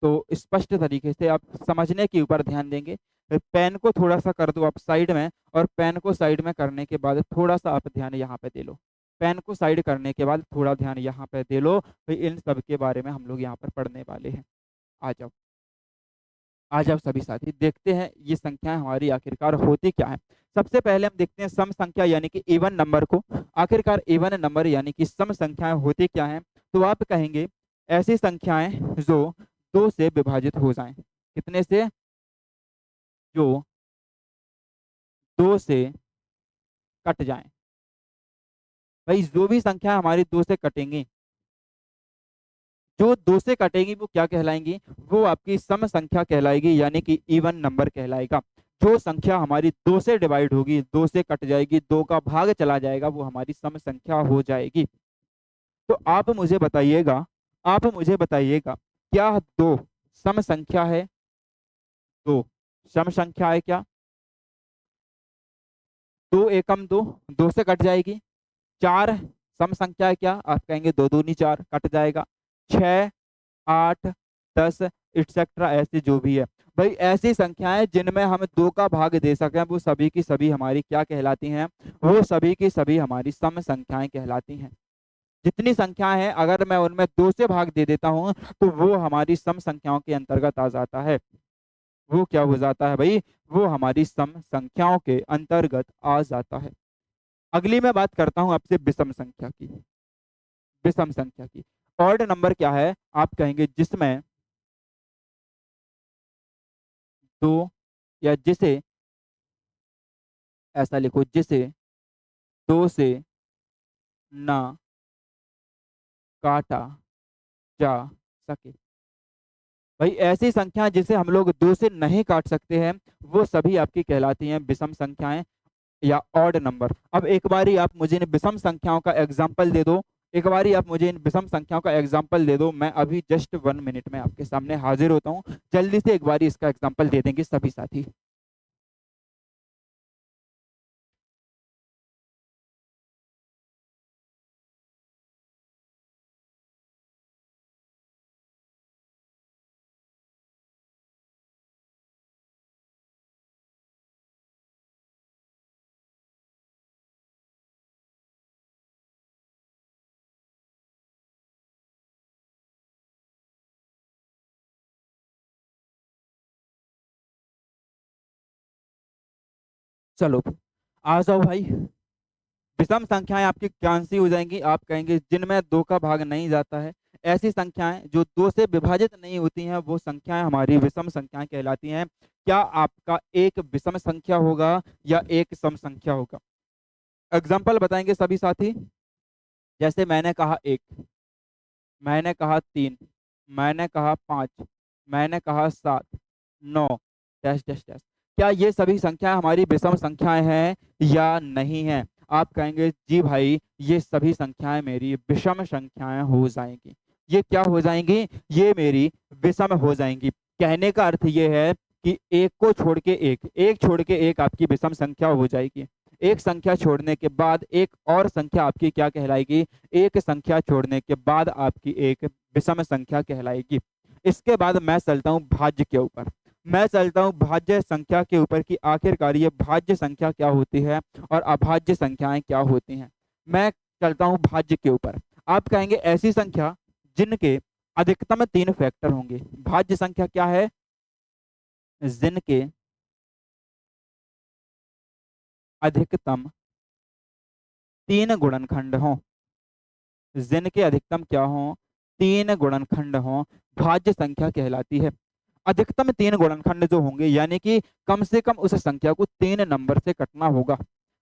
तो स्पष्ट तरीके से आप समझने के ऊपर ध्यान देंगे। पेन को थोड़ा सा कर दो आप साइड में, और पेन को साइड में करने के बाद थोड़ा सा आप ध्यान यहाँ पे दे लो। पेन को साइड करने के बाद थोड़ा ध्यान यहाँ पे दे लो, तो इन सब के बारे में हम लोग यहाँ पर पढ़ने वाले हैं। आ जाओ, आ जाओ सभी साथी, देखते हैं ये संख्याएं हमारी आखिरकार होती क्या है। सबसे पहले हम देखते हैं सम संख्या यानी कि इवन नंबर को। आखिरकार इवन नंबर यानी कि सम संख्याएं होती क्या हैं, तो आप कहेंगे ऐसी संख्याएं जो 2 से विभाजित हो जाएं। कितने से? जो 2 से कट जाएं। भाई जो भी संख्या हमारी 2 से कटेंगी, जो 2 से कटेगी वो क्या कहलाएंगी, वो आपकी सम संख्या कहलाएगी, यानी कि इवन नंबर कहलाएगा। जो संख्या हमारी 2 से डिवाइड होगी, 2 से कट जाएगी, 2 का भाग चला जाएगा, वो हमारी सम संख्या हो जाएगी। तो आप मुझे बताइएगा, आप मुझे बताइएगा, क्या 2 सम संख्या है? 2 सम संख्या है क्या? 2 एकम 2, 2 से कट जाएगी। 4 सम संख्या है क्या? आप कहेंगे 2 दूनी 4, कट जाएगा। 6, 8, 10 एटसेट्रा, ऐसे जो भी है भाई, ऐसी संख्याएं जिनमें हम 2 का भाग दे सकें, वो सभी की सभी हमारी क्या कहलाती हैं, वो सभी की सभी हमारी सम संख्याएं कहलाती हैं। जितनी संख्याएं हैं अगर मैं उनमें 2 से भाग दे देता हूं, तो वो हमारी सम संख्याओं के अंतर्गत आ जाता है। वो क्या हो जाता है भाई, वो हमारी सम संख्याओं के अंतर्गत आ जाता है। अगली मैं बात करता हूं आपसे विषम संख्या की, विषम संख्या की। ऑड नंबर क्या है? आप कहेंगे जिसमें 2, या जिसे, ऐसा लिखो, जिसे 2 से ना काटा जा सके। भाई ऐसी संख्या जिसे हम लोग 2 से नहीं काट सकते हैं, वो सभी आपकी कहलाती हैं विषम संख्याएं या ऑड नंबर। अब एक बारी आप मुझे इन विषम संख्याओं का एग्जाम्पल दे दो, एक बारी आप मुझे इन विषम संख्याओं का एग्जाम्पल दे दो, मैं अभी जस्ट 1 मिनट में आपके सामने हाजिर होता हूँ। जल्दी से एक बारी इसका एग्जाम्पल दे देंगे सभी साथी। चलो आ जाओ भाई। विषम संख्याएं आपकी कौन सी हो जाएंगी? आप कहेंगे जिनमें दो का भाग नहीं जाता है, ऐसी संख्याएं जो दो से विभाजित नहीं होती हैं वो संख्याएं हमारी विषम संख्याएं कहलाती हैं। क्या आपका एक विषम संख्या होगा या एक सम संख्या होगा? एग्जाम्पल बताएंगे सभी साथी। जैसे मैंने कहा एक, मैंने कहा तीन, मैंने कहा पाँच, मैंने कहा सात, नौ, डैश डैश डैश। क्या ये सभी संख्याएं हमारी विषम संख्याएं हैं या नहीं है? आप कहेंगे जी भाई ये सभी संख्याएं मेरी विषम संख्याएं हो जाएंगी। ये क्या हो जाएंगी? ये मेरी विषम हो जाएंगी। कहने का अर्थ ये है कि एक को छोड़ के एक, एक छोड़ के एक आपकी विषम संख्या हो जाएगी। एक संख्या छोड़ने के बाद एक और संख्या आपकी क्या कहलाएगी? एक संख्या छोड़ने के बाद आपकी एक विषम संख्या कहलाएगी। इसके बाद मैं चलता हूँ भाज्य के ऊपर। मैं चलता हूँ भाज्य संख्या के ऊपर कि आखिरकार ये भाज्य संख्या क्या होती है और अभाज्य संख्याएं क्या होती हैं। मैं चलता हूँ भाज्य के ऊपर। आप कहेंगे ऐसी संख्या जिनके अधिकतम तीन फैक्टर होंगे। भाज्य संख्या क्या है? जिनके अधिकतम तीन गुणनखंड हों। जिनके अधिकतम क्या हों? तीन गुणनखंड हों, भाज्य संख्या कहलाती है। अधिकतम तीन गुणनखंड जो होंगे यानी कि कम से कम उस संख्या को तीन नंबर से कटना होगा।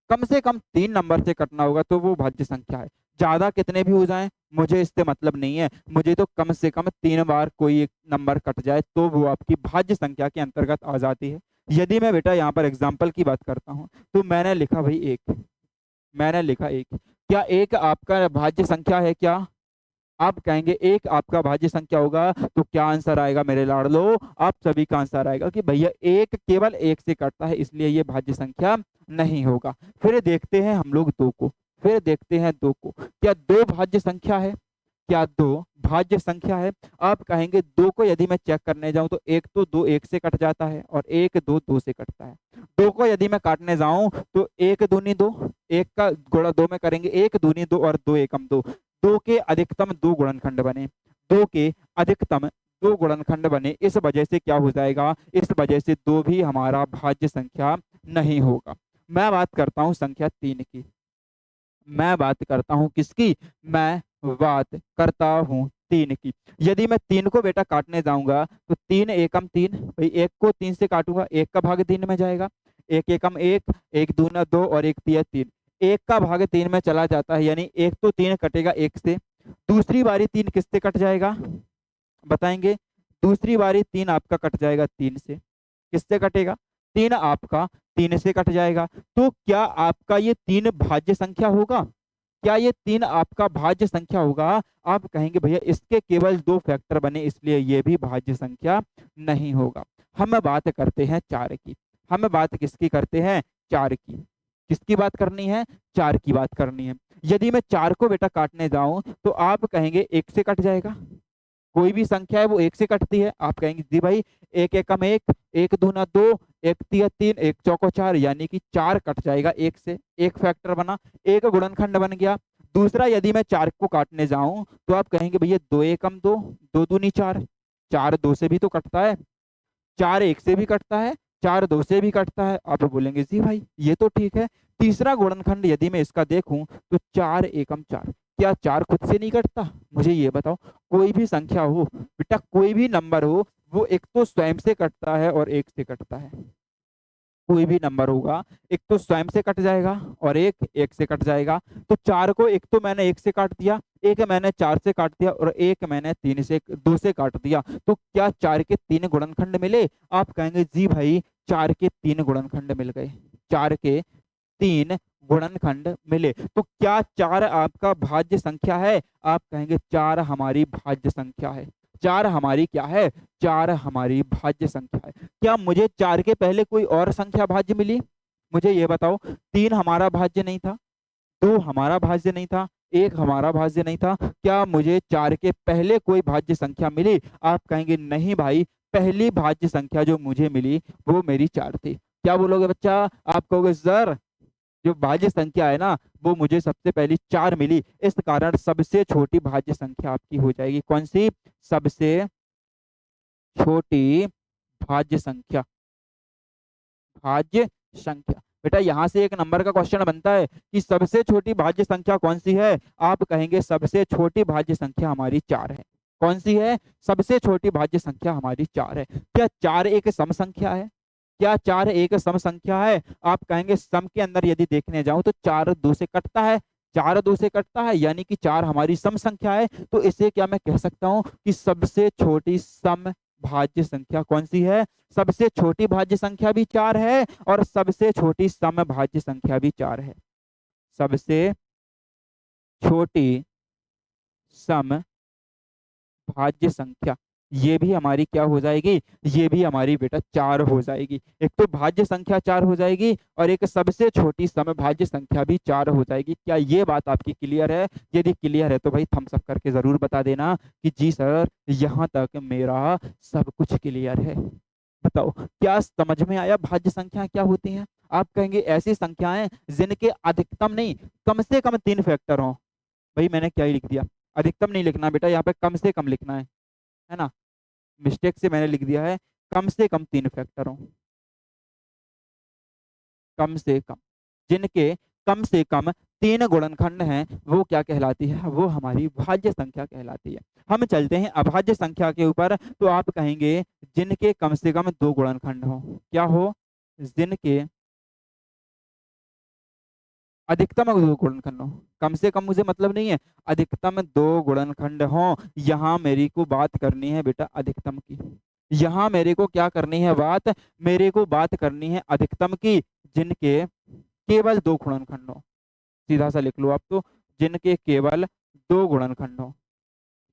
कम से कम तीन नंबर से कटना होगा तो वो भाज्य संख्या है। ज्यादा कितने भी हो जाएं मुझे इससे मतलब नहीं है, मुझे तो कम से कम तीन बार कोई एक नंबर कट जाए तो वो आपकी भाज्य संख्या के अंतर्गत आ जाती है। यदि मैं बेटा यहाँ पर एग्जाम्पल की बात करता हूँ तो मैंने लिखा भाई एक, मैंने लिखा एक। क्या एक आपका भाज्य संख्या है क्या? आप कहेंगे एक आपका भाज्य संख्या होगा तो क्या आंसर आएगा मेरे लाडलो? आप सभी का आंसर आएगा कि भैया एक केवल एक से कटता है इसलिए ये भाज्य संख्या नहीं होगा। फिर देखते हैं हम लोग दो को, फिर देखते हैं दो को। क्या दो भाज्य संख्या है? क्या दो भाज्य संख्या है? आप कहेंगे दो को यदि मैं चेक करने जाऊं तो एक तो दो एक से कट जाता है और एक दो दो से कटता है। दो को यदि मैं काटने जाऊं तो एक दूनी दो, एक का गुणा दो में करेंगे, एक दूनी दो और दो एकम दो। दो के अधिकतम दो गुणनखंड बने, दो के अधिकतम दो गुणनखंड बने। इस वजह से क्या हो जाएगा? इस वजह से दो भी हमारा भाज्य संख्या नहीं होगा। मैं बात करता हूं संख्या तीन की। मैं बात करता हूं किसकी? मैं बात करता हूं तीन की। यदि मैं तीन को बेटा काटने जाऊंगा तो तीन एकम तीन, भाई एक को तीन से काटूंगा एक का भाग तीन में जाएगा। एक एकम एक, एक दूना दो और एक तिया तीन। एक का भाग तीन में चला जाता है यानी एक तो तीन कटेगा एक से। दूसरी बारी तीन किससे कट जाएगा बताएंगे? दूसरी बारी तीन आपका कट जाएगा तीन से। किससे कटेगा? तीन आपका तीन से कट जाएगा। तो क्या आपका ये तीन भाज्य संख्या होगा? क्या ये तीन आपका भाज्य संख्या होगा? आप कहेंगे भैया इसके केवल दो फैक्टर बने इसलिए ये भी भाज्य संख्या नहीं होगा। हम बात करते हैं चार की। हम बात किसकी करते हैं? चार की। किसकी बात करनी है? चार की बात करनी है। यदि मैं चार को बेटा काटने जाऊं तो आप कहेंगे एक से कट जाएगा। कोई भी संख्या है वो एक से कटती है। आप कहेंगे जी भाई एक एकम एक, एक दूना दो, एक तिया तीन, एक चौको चार, यानी कि चार कट जाएगा एक से। एक फैक्टर बना, एक गुणनखंड बन गया। दूसरा यदि मैं चार को काटने जाऊं तो आप कहेंगे भैया दो एकम दो, दो दूनी चार, चार दो से भी तो कटता है, चार एक से भी कटता है, चार दो से भी कटता है। आप बोलेंगे जी भाई ये तो ठीक है। तीसरा गुणनखंड यदि मैं इसका देखूं तो चार एकम चार। क्या चार खुद से नहीं कटता? मुझे ये बताओ। कोई भी संख्या हो बेटा, कोई भी नंबर हो, वो एक तो स्वयं से कटता है और एक से कटता है। कोई भी नंबर होगा एक तो स्वयं से कट जाएगा और एक एक से कट जाएगा। तो चार को एक तो मैंने एक से काट दिया, एक मैंने चार से काट दिया और एक मैंने तीन से दो से काट दिया। तो क्या चार के तीन गुणनखंड मिले? आप कहेंगे जी भाई चार के तीन गुणनखंड मिल गए। चार के तीन गुणनखंड मिले। तो क्या चार आपका भाज्य संख्या है? आप कहेंगे चार हमारी भाज्य संख्या है। चार हमारी क्या है? चार हमारी भाज्य संख्या है। क्या मुझे चार के पहले कोई और संख्या भाज्य मिली? मुझे ये बताओ। तीन हमारा भाज्य नहीं था, दो हमारा भाज्य नहीं था, एक हमारा भाज्य नहीं था। क्या मुझे चार के पहले कोई भाज्य संख्या मिली? आप कहेंगे नहीं भाई, पहली भाज्य संख्या जो मुझे मिली वो मेरी चार थी। क्या बोलोगे बच्चा? आप कहोगे सर जो भाज्य संख्या है ना वो मुझे सबसे पहली चार मिली, इस कारण सबसे छोटी भाज्य संख्या आपकी हो जाएगी। कौन सी? सबसे छोटी भाज्य संख्या। भाज्य संख्या बेटा यहाँ से एक नंबर का क्वेश्चन बनता है कि सबसे छोटी भाज्य संख्या कौन सी है। आप कहेंगे सबसे छोटी भाज्य संख्या हमारी 4 है। कौन सी है? सबसे छोटी भाज्य संख्या हमारी 4 है। क्या 4 एक सम संख्या है? क्या 4 एक सम संख्या है? आप कहेंगे सम के अंदर यदि देखने जाऊं तो 4 2 से कटता है, 4 2 से कटता है, यानी कि 4 हमारी सम संख्या है। तो इसे क्या मैं कह सकता हूं कि सबसे छोटी सम भाज्य संख्या कौन सी है? सबसे छोटी भाज्य संख्या भी 4 है और सबसे छोटी सम भाज्य संख्या भी 4 है। सबसे छोटी सम भाज्य संख्या ये भी हमारी क्या हो जाएगी? ये भी हमारी बेटा 4 हो जाएगी। एक तो भाज्य संख्या 4 हो जाएगी और एक सबसे छोटी समभाज्य संख्या भी 4 हो जाएगी। क्या ये बात आपकी क्लियर है? यदि क्लियर है तो भाई थम्स अप करके जरूर बता देना कि जी सर यहाँ तक मेरा सब कुछ क्लियर है। बताओ क्या समझ में आया भाज्य संख्या क्या होती हैं? आप कहेंगे ऐसी संख्याएं जिनके अधिकतम नहीं कम से कम 3 फैक्टर हों। भाई मैंने क्या ही लिख दिया, अधिकतम नहीं लिखना बेटा, यहाँ पे कम से कम लिखना है ना। मिस्टेक से मैंने लिख दिया है कम से कम 3 फैक्टर हों। कम से कम, जिनके कम से कम 3 गुणनखंड हैं वो क्या कहलाती है? वो हमारी भाज्य संख्या कहलाती है। हम चलते हैं अभाज्य संख्या के ऊपर। तो आप कहेंगे जिनके कम से कम 2 गुणनखंड हो। क्या हो? जिनके अधिकतम 2 गुणनखंड हो। कम से कम मुझे मतलब नहीं है, अधिकतम 2 गुणनखंड हो। यहाँ मेरी को बात करनी है बेटा अधिकतम की। यहाँ मेरे को क्या करनी है बात? मेरे को बात करनी है अधिकतम की, जिनके केवल 2 गुणनखंड हो। सीधा सा लिख लो आप तो, जिनके केवल 2 गुणनखंड हो।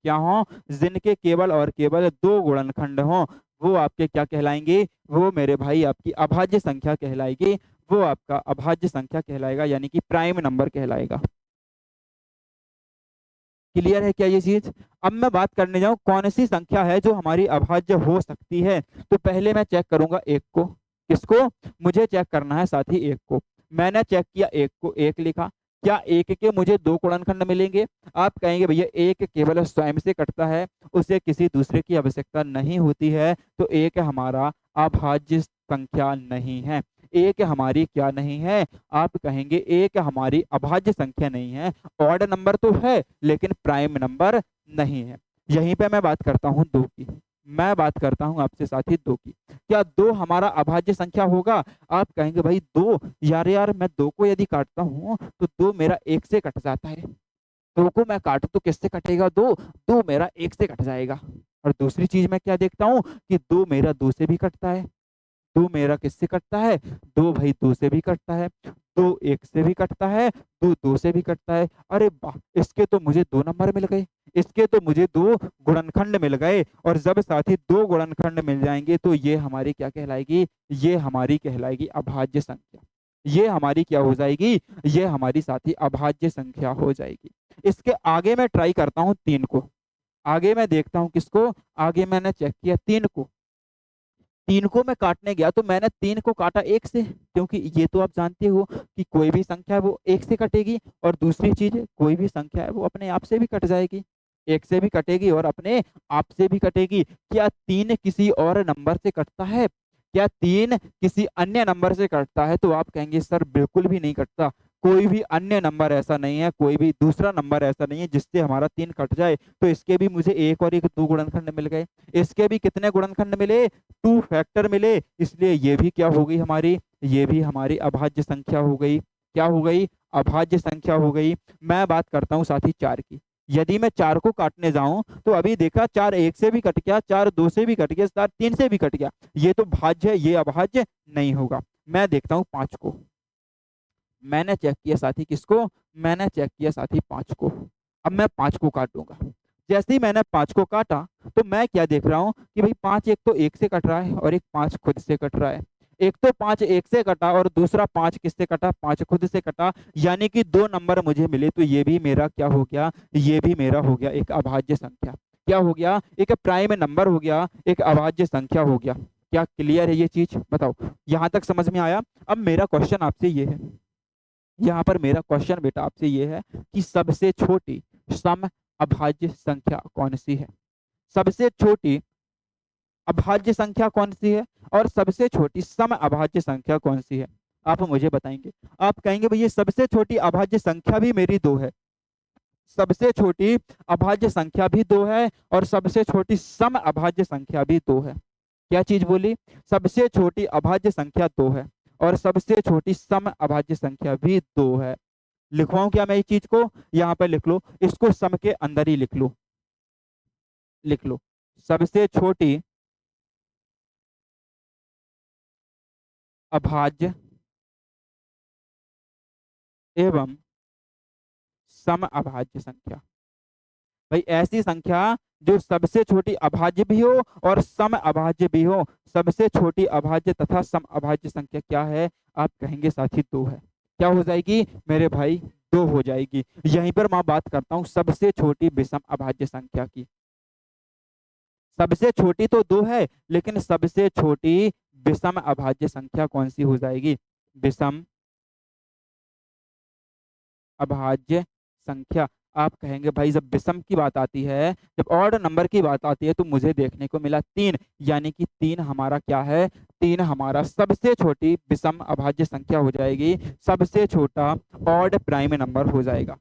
क्या हो? जिनके केवल और केवल 2 गुणनखंड हो वो आपके क्या कहलाएंगे? वो मेरे भाई आपकी अभाज्य संख्या कहलाएगी। वो आपका अभाज्य संख्या कहलाएगा, यानी कि प्राइम नंबर कहलाएगा। क्लियर है क्या ये चीज? अब मैं बात करने जाऊं कौन सी संख्या है जो हमारी अभाज्य हो सकती है। तो पहले मैं चेक करूंगा एक को। किसको? मुझे चेक करना है साथी एक को। मैंने चेक किया एक को, एक लिखा। क्या एक के मुझे 2 गुणनखंड मिलेंगे? आप कहेंगे भैया एक केवल स्वयं से कटता है, उसे किसी दूसरे की आवश्यकता नहीं होती है, तो एक हमारा अभाज्य संख्या नहीं है। एक हमारी क्या नहीं है? आप कहेंगे एक हमारी अभाज्य संख्या नहीं है। ऑड नंबर तो है लेकिन प्राइम नंबर नहीं है। यहीं पे मैं बात करता हूँ 2 की। मैं बात करता हूँ आपसे साथी 2 की। क्या 2 हमारा अभाज्य संख्या होगा? आप कहेंगे भाई 2, यार मैं 2 को यदि काटता हूँ तो 2 मेरा 1 से कट जाता है। 2 को मैं काटू तो किससे कटेगा? 2 2 मेरा 1 से कट जाएगा। और दूसरी चीज मैं क्या देखता हूँ कि 2 मेरा 2 से भी कटता है। 2 मेरा किससे कटता है? 2 भाई 2 से भी कटता है। 2 1 से भी कटता है। 2 2 से भी कटता है। अरे वाह, इसके तो मुझे 2 नंबर मिल गए। इसके तो मुझे 2 गुणनखंड मिल गए। और जब साथी 2 गुणनखंड मिल जाएंगे तो ये हमारी क्या कहलाएगी? ये हमारी कहलाएगी अभाज्य संख्या। ये हमारी क्या हो जाएगी? ये हमारी साथी अभाज्य संख्या हो जाएगी। इसके आगे मैं ट्राई करता हूँ 3 को। आगे मैं देखता हूँ किसको? आगे मैंने चेक किया 3 को। 3 को मैं काटने गया तो मैंने 3 को काटा 1 से, क्योंकि ये तो आप जानते हो कि कोई भी संख्या है वो 1 से कटेगी। और दूसरी चीज कोई भी संख्या है वो अपने आप से भी कट जाएगी। 1 से भी कटेगी और अपने आप से भी कटेगी। क्या 3 किसी और नंबर से कटता है? क्या 3 किसी अन्य नंबर से कटता है? तो आप कहेंगे सर बिल्कुल भी नहीं कटता। कोई भी अन्य नंबर ऐसा नहीं है, कोई भी दूसरा नंबर ऐसा नहीं है जिससे हमारा 3 कट जाए। तो इसके भी मुझे एक और एक 2 गुणनखंड मिल गए। इसके भी कितने गुणनखंड मिले? 2 फैक्टर मिले। इसलिए ये भी क्या हो गई हमारी? ये भी हमारी अभाज्य संख्या हो गई। क्या हो गई? अभाज्य संख्या हो गई। मैं बात करता हूँ साथी 4 की। यदि मैं 4 को काटने जाऊं तो अभी देखा 4 1 से भी कट गया, 4 2 से भी कट गया, 4 3 से भी कट गया। ये तो भाज्य है, ये अभाज्य नहीं होगा। मैं देखता हूँ 5 को। मैंने चेक किया साथी किसको? मैंने चेक किया साथी 5 को। अब मैं 5 को काटूंगा। जैसे ही मैंने 5 को काटा तो मैं क्या देख रहा हूँ कि भाई 5 एक तो 1 से कट रहा है और एक 5 खुद से कट रहा है। एक तो 5 1 से कटा और दूसरा 5 किससे कटा? 5 खुद से कटा। यानी कि 2 नंबर मुझे मिले। तो ये भी मेरा क्या हो गया? ये भी मेरा हो गया एक अभाज्य संख्या। क्या हो गया? एक प्राइम नंबर हो गया, एक अभाज्य संख्या हो गया। क्या क्लियर है ये चीज? बताओ यहां तक समझ में आया? अब मेरा क्वेश्चन आपसे ये है, यहाँ पर मेरा क्वेश्चन बेटा आपसे ये है कि सबसे छोटी सम अभाज्य संख्या कौन सी है? सबसे छोटी अभाज्य संख्या कौन सी है और सबसे छोटी सम अभाज्य संख्या कौन सी है? आप मुझे बताएंगे। आप कहेंगे भैया सबसे छोटी अभाज्य संख्या भी मेरी 2 है, सबसे छोटी अभाज्य संख्या भी 2 है और सबसे छोटी सम अभाज्य संख्या भी 2 है। क्या चीज बोली? सबसे छोटी अभाज्य संख्या 2 है और सबसे छोटी सम अभाज्य संख्या भी 2 है। लिखवाऊं क्या मैं इस चीज को? यहाँ पे लिख लो, इसको सम के अंदर ही लिख लो, लिख लो। सबसे छोटी अभाज्य एवं सम अभाज्य संख्या। भाई ऐसी संख्या जो सबसे छोटी अभाज्य भी हो और सम अभाज्य भी हो। सबसे छोटी अभाज्य तथा सम अभाज्य संख्या क्या है? आप कहेंगे साथी 2 है। क्या हो जाएगी मेरे भाई? 2 हो जाएगी। यहीं पर मैं बात करता हूं सबसे छोटी विषम अभाज्य संख्या की। सबसे छोटी तो 2 है, लेकिन सबसे छोटी विषम अभाज्य संख्या कौन सी हो जाएगी? विषम अभाज्य संख्या। आप कहेंगे भाई जब विषम की बात आती है, जब ऑड नंबर की बात आती है, तो मुझे देखने को मिला 3, यानी कि 3 हमारा क्या है? 3 हमारा सबसे छोटी विषम अभाज्य संख्या हो जाएगी, सबसे छोटा ऑड प्राइम नंबर हो जाएगा।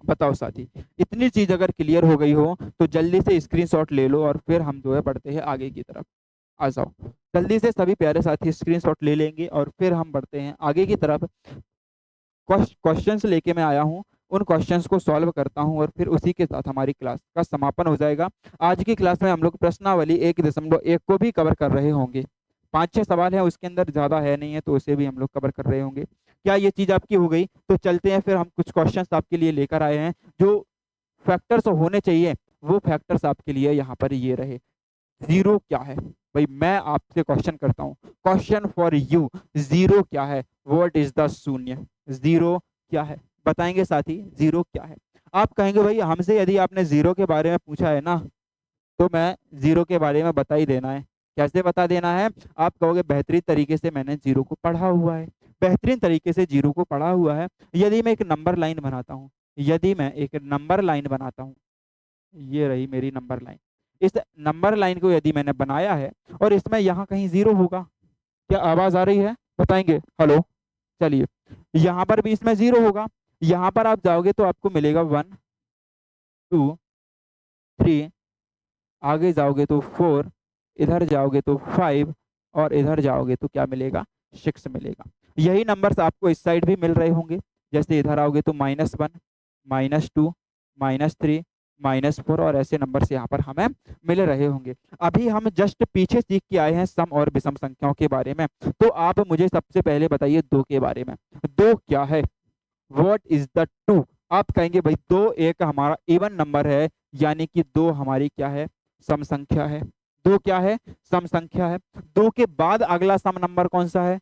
बताओ साथी, इतनी चीज अगर क्लियर हो गई हो तो जल्दी से स्क्रीनशॉट ले लो और फिर हम जो है बढ़ते हैं आगे की तरफ। आ जाओ जल्दी से, सभी प्यारे साथी स्क्रीनशॉट ले लेंगे और फिर हम बढ़ते हैं आगे की तरफ। क्वेश्चंस लेके मैं आया हूँ, उन क्वेश्चंस को सॉल्व करता हूँ और फिर उसी के साथ हमारी क्लास का समापन हो जाएगा। आज की क्लास में हम लोग प्रश्नावली 1.1 को भी कवर कर रहे होंगे। 5-6 सवाल है, उसके अंदर ज़्यादा है नहीं है, तो उसे भी हम लोग कवर कर रहे होंगे। क्या ये चीज़ आपकी हो गई? तो चलते हैं फिर, हम कुछ क्वेश्चंस आपके लिए लेकर आए हैं। जो फैक्टर्स होने चाहिए वो फैक्टर्स आपके लिए यहाँ पर ये रहे। जीरो क्या है? भाई मैं आपसे क्वेश्चन करता हूँ, क्वेश्चन फॉर यू, जीरो क्या है? व्हाट इज द शून्य? जीरो क्या है? बताएंगे साथी जीरो क्या है? आप कहेंगे भाई हमसे यदि आपने जीरो के बारे में पूछा है ना, तो मैं जीरो के बारे में बता ही देना है। कैसे बता देना है? आप कहोगे बेहतरीन तरीके से मैंने जीरो को पढ़ा हुआ है, बेहतरीन तरीके से जीरो को पढ़ा हुआ है। यदि मैं एक नंबर लाइन बनाता हूँ, यदि मैं एक नंबर लाइन बनाता हूँ, ये रही मेरी नंबर लाइन। इस नंबर लाइन को यदि मैंने बनाया है और इसमें यहाँ कहीं जीरो होगा, क्या आवाज आ रही है? बताएंगे हेलो। चलिए, यहाँ पर भी इसमें जीरो होगा। यहाँ पर आप जाओगे तो आपको मिलेगा 1 2 3, आगे जाओगे तो 4, इधर जाओगे तो 5 और इधर जाओगे तो क्या मिलेगा? 6 मिलेगा। यही नंबर्स आपको इस साइड भी मिल रहे होंगे। जैसे इधर आओगे तो -1, -2, -3, -4 और ऐसे नंबर्स यहाँ पर हमें मिल रहे होंगे। अभी हम जस्ट पीछे सीख के आए हैं सम और विषम संख्याओं के बारे में। तो आप मुझे सबसे पहले बताइए 2 के बारे में। 2 क्या है? What is the 2? आप कहेंगे भाई 2 एक हमारा इवन नंबर है, यानी कि 2 हमारी क्या है? सम संख्या है। 2 क्या है? सम संख्या है। 2 के बाद अगला सम नंबर कौन सा है?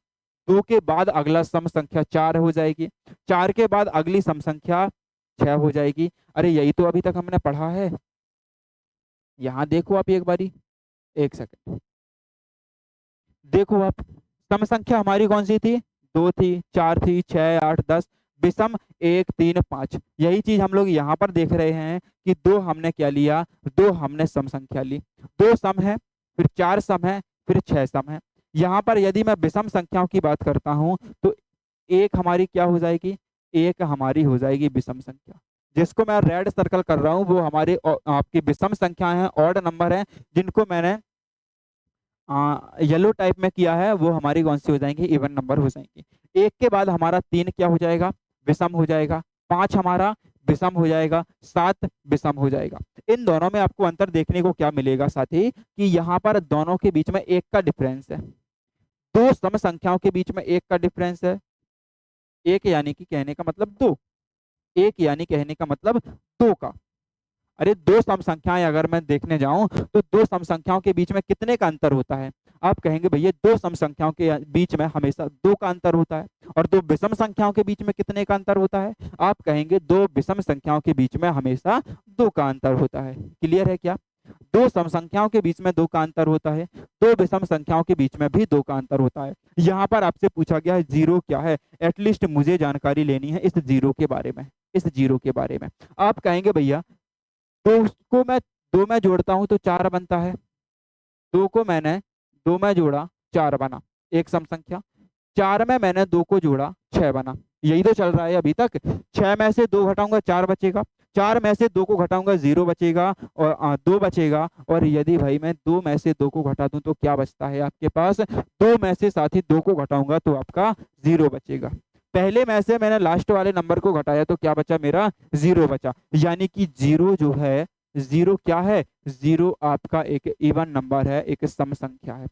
2 के बाद अगला सम संख्या 4 हो जाएगी। 4 के बाद अगली सम संख्या 6 हो जाएगी। अरे यही तो अभी तक हमने पढ़ा है। यहाँ देखो आप एक बारी, एक सेकंड देखो आप, सम संख्या हमारी कौन सी थी? 2 थी, 4 थी, 6, 8, 10। विषम 1, 3, 5। यही चीज हम लोग यहाँ पर देख रहे हैं कि 2 हमने क्या लिया? 2 हमने सम संख्या ली। 2 सम है, फिर 4 सम है, फिर 6 सम है। यहाँ पर यदि मैं विषम संख्याओं की बात करता हूँ तो एक हमारी क्या हो जाएगी? एक हमारी हो जाएगी विषम संख्या। जिसको मैं रेड सर्कल कर रहा हूँ वो हमारे आपकी विषम संख्या है, ऑड नंबर है। जिनको मैंने येलो टाइप में किया है वो हमारी कौन सी हो जाएंगी? इवन नंबर हो जाएंगी। एक के बाद हमारा 3 क्या हो जाएगा? विषम हो जाएगा। 5 हमारा विषम हो जाएगा। 7 विषम हो जाएगा। इन दोनों में आपको अंतर देखने को क्या मिलेगा साथी? कि यहाँ पर दोनों के बीच में 1 का डिफरेंस है। 2 सम संख्याओं के बीच में 1 का डिफरेंस है। 1 यानी कि कहने का मतलब 2, 1 यानी कहने का मतलब 2 का। अरे 2 सम संख्याएं अगर मैं देखने जाऊं तो 2 सम संख्याओं के बीच में कितने का अंतर होता है? आप कहेंगे भैया 2 सम संख्याओं के बीच में हमेशा 2 का अंतर होता है। और 2 विषम संख्याओं के बीच में कितने का अंतर होता है? आप कहेंगे 2 विषम संख्याओं के बीच में हमेशा 2 का अंतर होता है। क्लियर है क्या? 2 सम संख्याओं के बीच में 2 का अंतर होता है, 2 विषम संख्याओं के बीच में भी 2 का अंतर होता है। यहाँ पर आपसे पूछा गया है जीरो क्या है? एटलीस्ट मुझे जानकारी लेनी है इस जीरो के बारे में, इस जीरो के बारे में। आप कहेंगे भैया 2 को मैं 2 में जोड़ता हूं तो 4 बनता है। 2 को मैंने 2 में जोड़ा 4 बना, एक सम संख्या। 4 में मैंने 2 को जोड़ा, 6 बना। यही तो चल रहा है अभी तक। 6 में से 2 घटाऊंगा, 4 बचेगा। 4 में से 2 को घटाऊंगा, 0 बचेगा और 2 बचेगा। और यदि भाई मैं 2 में से 2 को घटा दूं तो क्या बचता है आपके पास? 2 में से साथ ही 2 को घटाऊंगा तो आपका 0 बचेगा। पहले में से मैंने लास्ट वाले नंबर को घटाया तो क्या बचा मेरा? 0 बचा। यानी कि 0 जो है, 0 क्या है? 0 आपका एक इवन नंबर है, एक सम संख्या है।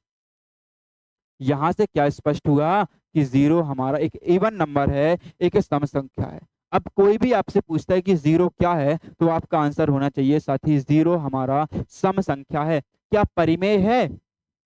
यहां से क्या स्पष्ट हुआ कि 0 हमारा एक इवन नंबर है, एक सम संख्या है। अब कोई भी आपसे पूछता है कि 0 क्या है, तो आपका आंसर होना चाहिए साथी 0 हमारा सम संख्या है। क्या परिमेय है?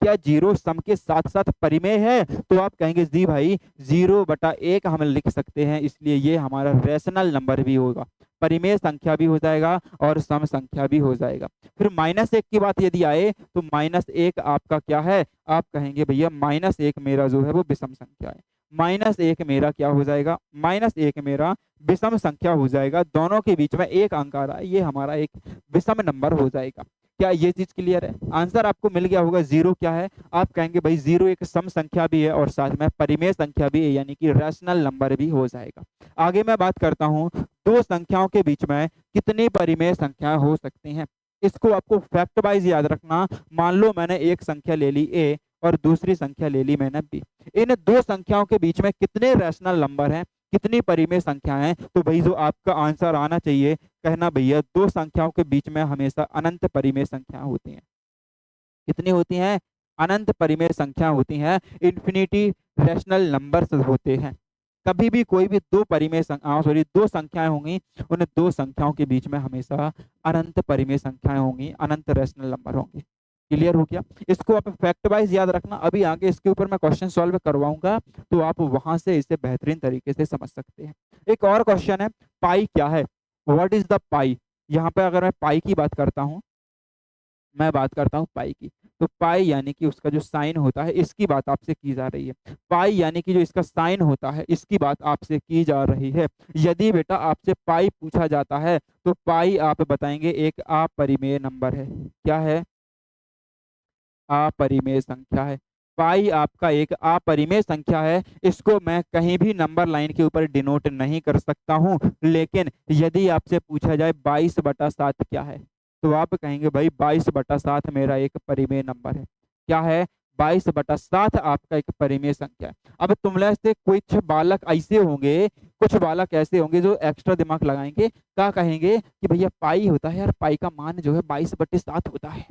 क्या 0 सम के साथ साथ परिमेय है? तो आप कहेंगे जी भाई 0/1 हम लिख सकते हैं, इसलिए ये हमारा रेशनल नंबर भी होगा, परिमेय संख्या भी हो जाएगा और सम संख्या भी हो जाएगा। फिर -1 की बात यदि आए तो -1 आपका क्या है? आप कहेंगे भैया -1 मेरा जो है वो विषम संख्या है। -1 मेरा क्या हो जाएगा? -1 मेरा विषम संख्या हो जाएगा। दोनों के बीच में एक अंक आ रहा है, ये हमारा एक विषम नंबर हो जाएगा। क्या ये चीज क्लियर है? आंसर आपको मिल गया होगा। 0 क्या है? आप कहेंगे भाई 0 एक सम संख्या भी है और साथ में परिमेय संख्या भी है, यानी कि रैशनल नंबर भी हो जाएगा। आगे मैं बात करता हूँ, दो संख्याओं के बीच में कितनी परिमेय संख्याएं हो सकती हैं। इसको आपको फैक्ट वाइज याद रखना। मान लो मैंने एक संख्या ले ली ए और दूसरी संख्या ले ली मैंने बी। इन दो संख्याओं के बीच में कितने रैशनल नंबर हैं, कितनी परिमेय संख्याएं हैं? तो भाई जो आपका आंसर आना चाहिए, कहना भैया दो संख्याओं के बीच में हमेशा अनंत परिमेय संख्या होती हैं। कितनी होती हैं? अनंत परिमेय संख्या होती हैं, इन्फिनिटी रैशनल नंबर्स होते हैं। कभी भी कोई भी दो परिमेय दो संख्याएं होंगी, उन दो संख्याओं के बीच में हमेशा अनंत परिमेय संख्याएं होंगी, अनंत रैशनल नंबर होंगे। क्लियर हो गया? इसको आप फैक्ट वाइज याद रखना। अभी आगे इसके ऊपर मैं क्वेश्चन सॉल्व करवाऊंगा, तो आप वहां से इसे बेहतरीन तरीके से समझ सकते हैं। एक और क्वेश्चन है, पाई क्या है? व्हाट इज द पाई? यहाँ पे अगर मैं पाई की बात करता हूँ, मैं बात करता हूँ पाई की, तो पाई यानी कि उसका जो साइन होता है, इसकी बात आपसे की जा रही है। पाई यानी कि जो इसका साइन होता है, इसकी बात आपसे की जा रही है। यदि बेटा आपसे पाई पूछा जाता है तो पाई आप बताएंगे एक अपरिमेय नंबर है। क्या है? अपरिमेय संख्या है। पाई आपका एक अपरिमेय संख्या है। इसको मैं कहीं भी नंबर लाइन के ऊपर डिनोट नहीं कर सकता हूं, लेकिन यदि आपसे पूछा जाए 22/7 क्या है, तो आप कहेंगे भाई 22/7 मेरा एक परिमेय नंबर है। क्या है? 22/7 आपका एक परिमेय संख्या है। अब तुम में से कुछ बालक ऐसे होंगे, कुछ बालक ऐसे होंगे जो एक्स्ट्रा दिमाग लगाएंगे, क्या कहेंगे कि भैया पाई होता है यार, पाई का मान जो है 22/7 होता है।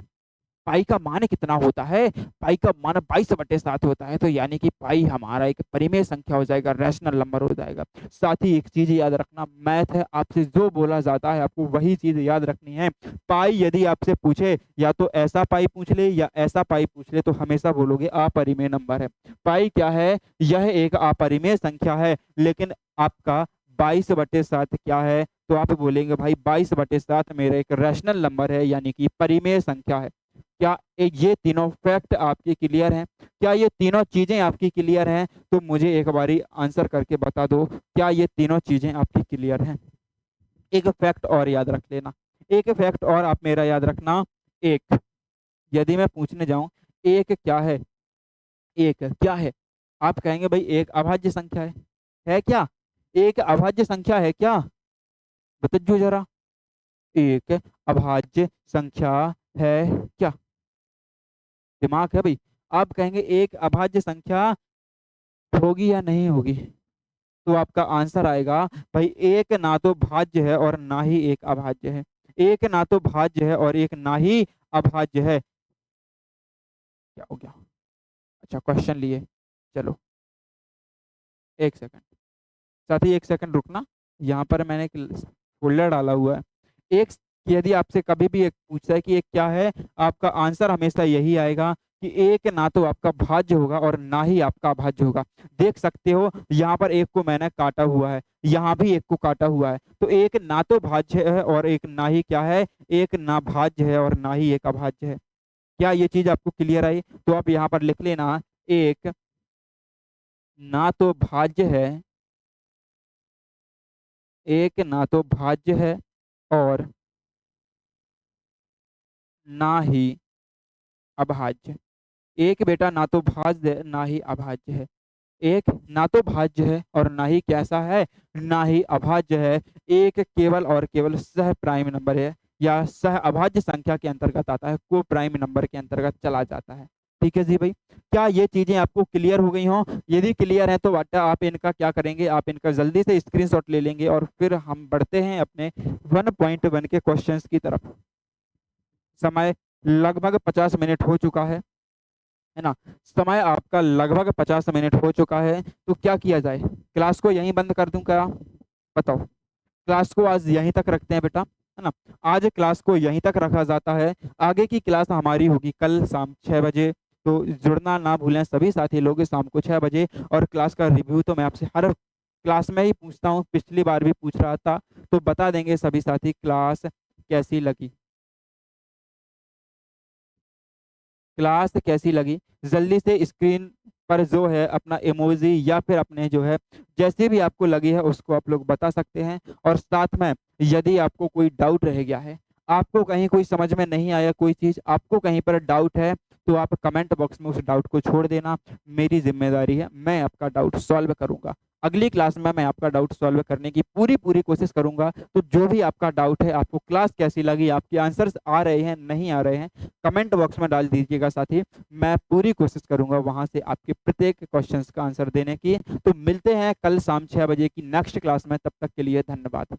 पाई का मान कितना होता है? पाई का मान 22/7 होता है, तो यानी कि पाई हमारा एक परिमेय संख्या हो जाएगा, रैशनल नंबर हो जाएगा। साथ ही एक चीज याद रखना, मैथ है, आपसे जो बोला जाता है आपको वही चीज याद रखनी है। पाई यदि आपसे पूछे, या तो ऐसा पाई पूछ ले या ऐसा पाई पूछ ले, तो हमेशा बोलोगे अपरिमेय नंबर है। पाई क्या है? यह एक अपरिमेय संख्या है, लेकिन आपका 22/7 क्या है? तो आप बोलेंगे भाई 22/7 मेरा एक रैशनल नंबर है, यानी कि परिमेय संख्या है। क्या ये तीनों फैक्ट आपके क्लियर हैं? क्या ये तीनों चीजें आपकी क्लियर हैं? तो मुझे एक बारी आंसर करके बता दो, क्या ये तीनों चीजें आपकी क्लियर हैं? एक फैक्ट और याद रख लेना, एक फैक्ट और आप मेरा याद रखना। एक, यदि मैं पूछने जाऊं एक क्या है, एक क्या है, आप कहेंगे भाई एक अभाज्य संख्या है क्या? एक अभाज्य संख्या है क्या? बताइए जरा, एक अभाज्य संख्या है क्या? दिमाग है भाई? आप कहेंगे एक अभाज्य संख्या होगी या नहीं होगी, तो आपका आंसर आएगा भाई एक ना तो भाज्य है और ना ही एक अभाज्य है। एक ना तो भाज्य है और एक ना ही अभाज्य है। क्या हो गया? अच्छा क्वेश्चन लिए, चलो एक सेकंड, साथी एक सेकंड रुकना। यहाँ पर मैंने एक फोल्डर डाला हुआ है। एक, यदि आपसे कभी भी एक पूछता है कि एक क्या है, आपका आंसर हमेशा यही आएगा कि एक ना तो आपका भाज्य होगा और ना ही आपका अभाज्य होगा। देख सकते हो यहाँ पर एक को मैंने काटा हुआ है, यहाँ भी एक को काटा हुआ है, तो एक ना तो भाज्य है और एक ना ही क्या है, एक ना भाज्य है और ना ही एक अभाज्य है। क्या ये चीज आपको क्लियर आई? तो आप यहाँ पर लिख लेना, एक ना तो भाज्य है, एक ना तो भाज्य है और ना ही अभाज्य। एक बेटा ना तो भाज्य है ना ही अभाज्य है। एक ना तो भाज्य है और ना ही कैसा है, ना ही अभाज्य है। एक केवल और केवल सह प्राइम नंबर है या सह अभाज्य संख्या के अंतर्गत आता है, को प्राइम नंबर के अंतर्गत चला जाता है। ठीक है जी भाई, क्या ये चीजें आपको क्लियर हो गई हों? यदि क्लियर है तो बेटा आप इनका क्या करेंगे, आप इनका जल्दी से स्क्रीनशॉट ले लेंगे और फिर हम बढ़ते हैं अपने 1.1 के क्वेश्चंस की तरफ। समय लगभग 50 मिनट हो चुका है ना। समय आपका लगभग 50 मिनट हो चुका है, तो क्या किया जाए, क्लास को यहीं बंद कर दूं क्या, बताओ। क्लास को आज यहीं तक रखते हैं बेटा, है ना। आज क्लास को यहीं तक रखा जाता है। आगे की क्लास हमारी होगी कल शाम 6 बजे, तो जुड़ना ना भूलें सभी साथी लोग शाम को 6 बजे। और क्लास का रिव्यू तो मैं आपसे हर क्लास में ही पूछता हूँ, पिछली बार भी पूछ रहा था, तो बता देंगे सभी साथी क्लास कैसी लगी। क्लास कैसी लगी जल्दी से स्क्रीन पर जो है अपना इमोजी या फिर अपने जो है जैसे भी आपको लगी है उसको आप लोग बता सकते हैं। और साथ में यदि आपको कोई डाउट रह गया है, आपको कहीं कोई समझ में नहीं आया, कोई चीज़ आपको कहीं पर डाउट है, तो आप कमेंट बॉक्स में उस डाउट को छोड़ देना। मेरी जिम्मेदारी है, मैं आपका डाउट सॉल्व करूंगा। अगली क्लास में मैं आपका डाउट सॉल्व करने की पूरी पूरी कोशिश करूंगा। तो जो भी आपका डाउट है, आपको क्लास कैसी लगी, आपके आंसर्स आ रहे हैं नहीं आ रहे हैं, कमेंट बॉक्स में डाल दीजिएगा साथी। मैं पूरी कोशिश करूंगा वहां से आपके प्रत्येक क्वेश्चंस का आंसर देने की। तो मिलते हैं कल शाम 6 बजे की नेक्स्ट क्लास में, तब तक के लिए धन्यवाद।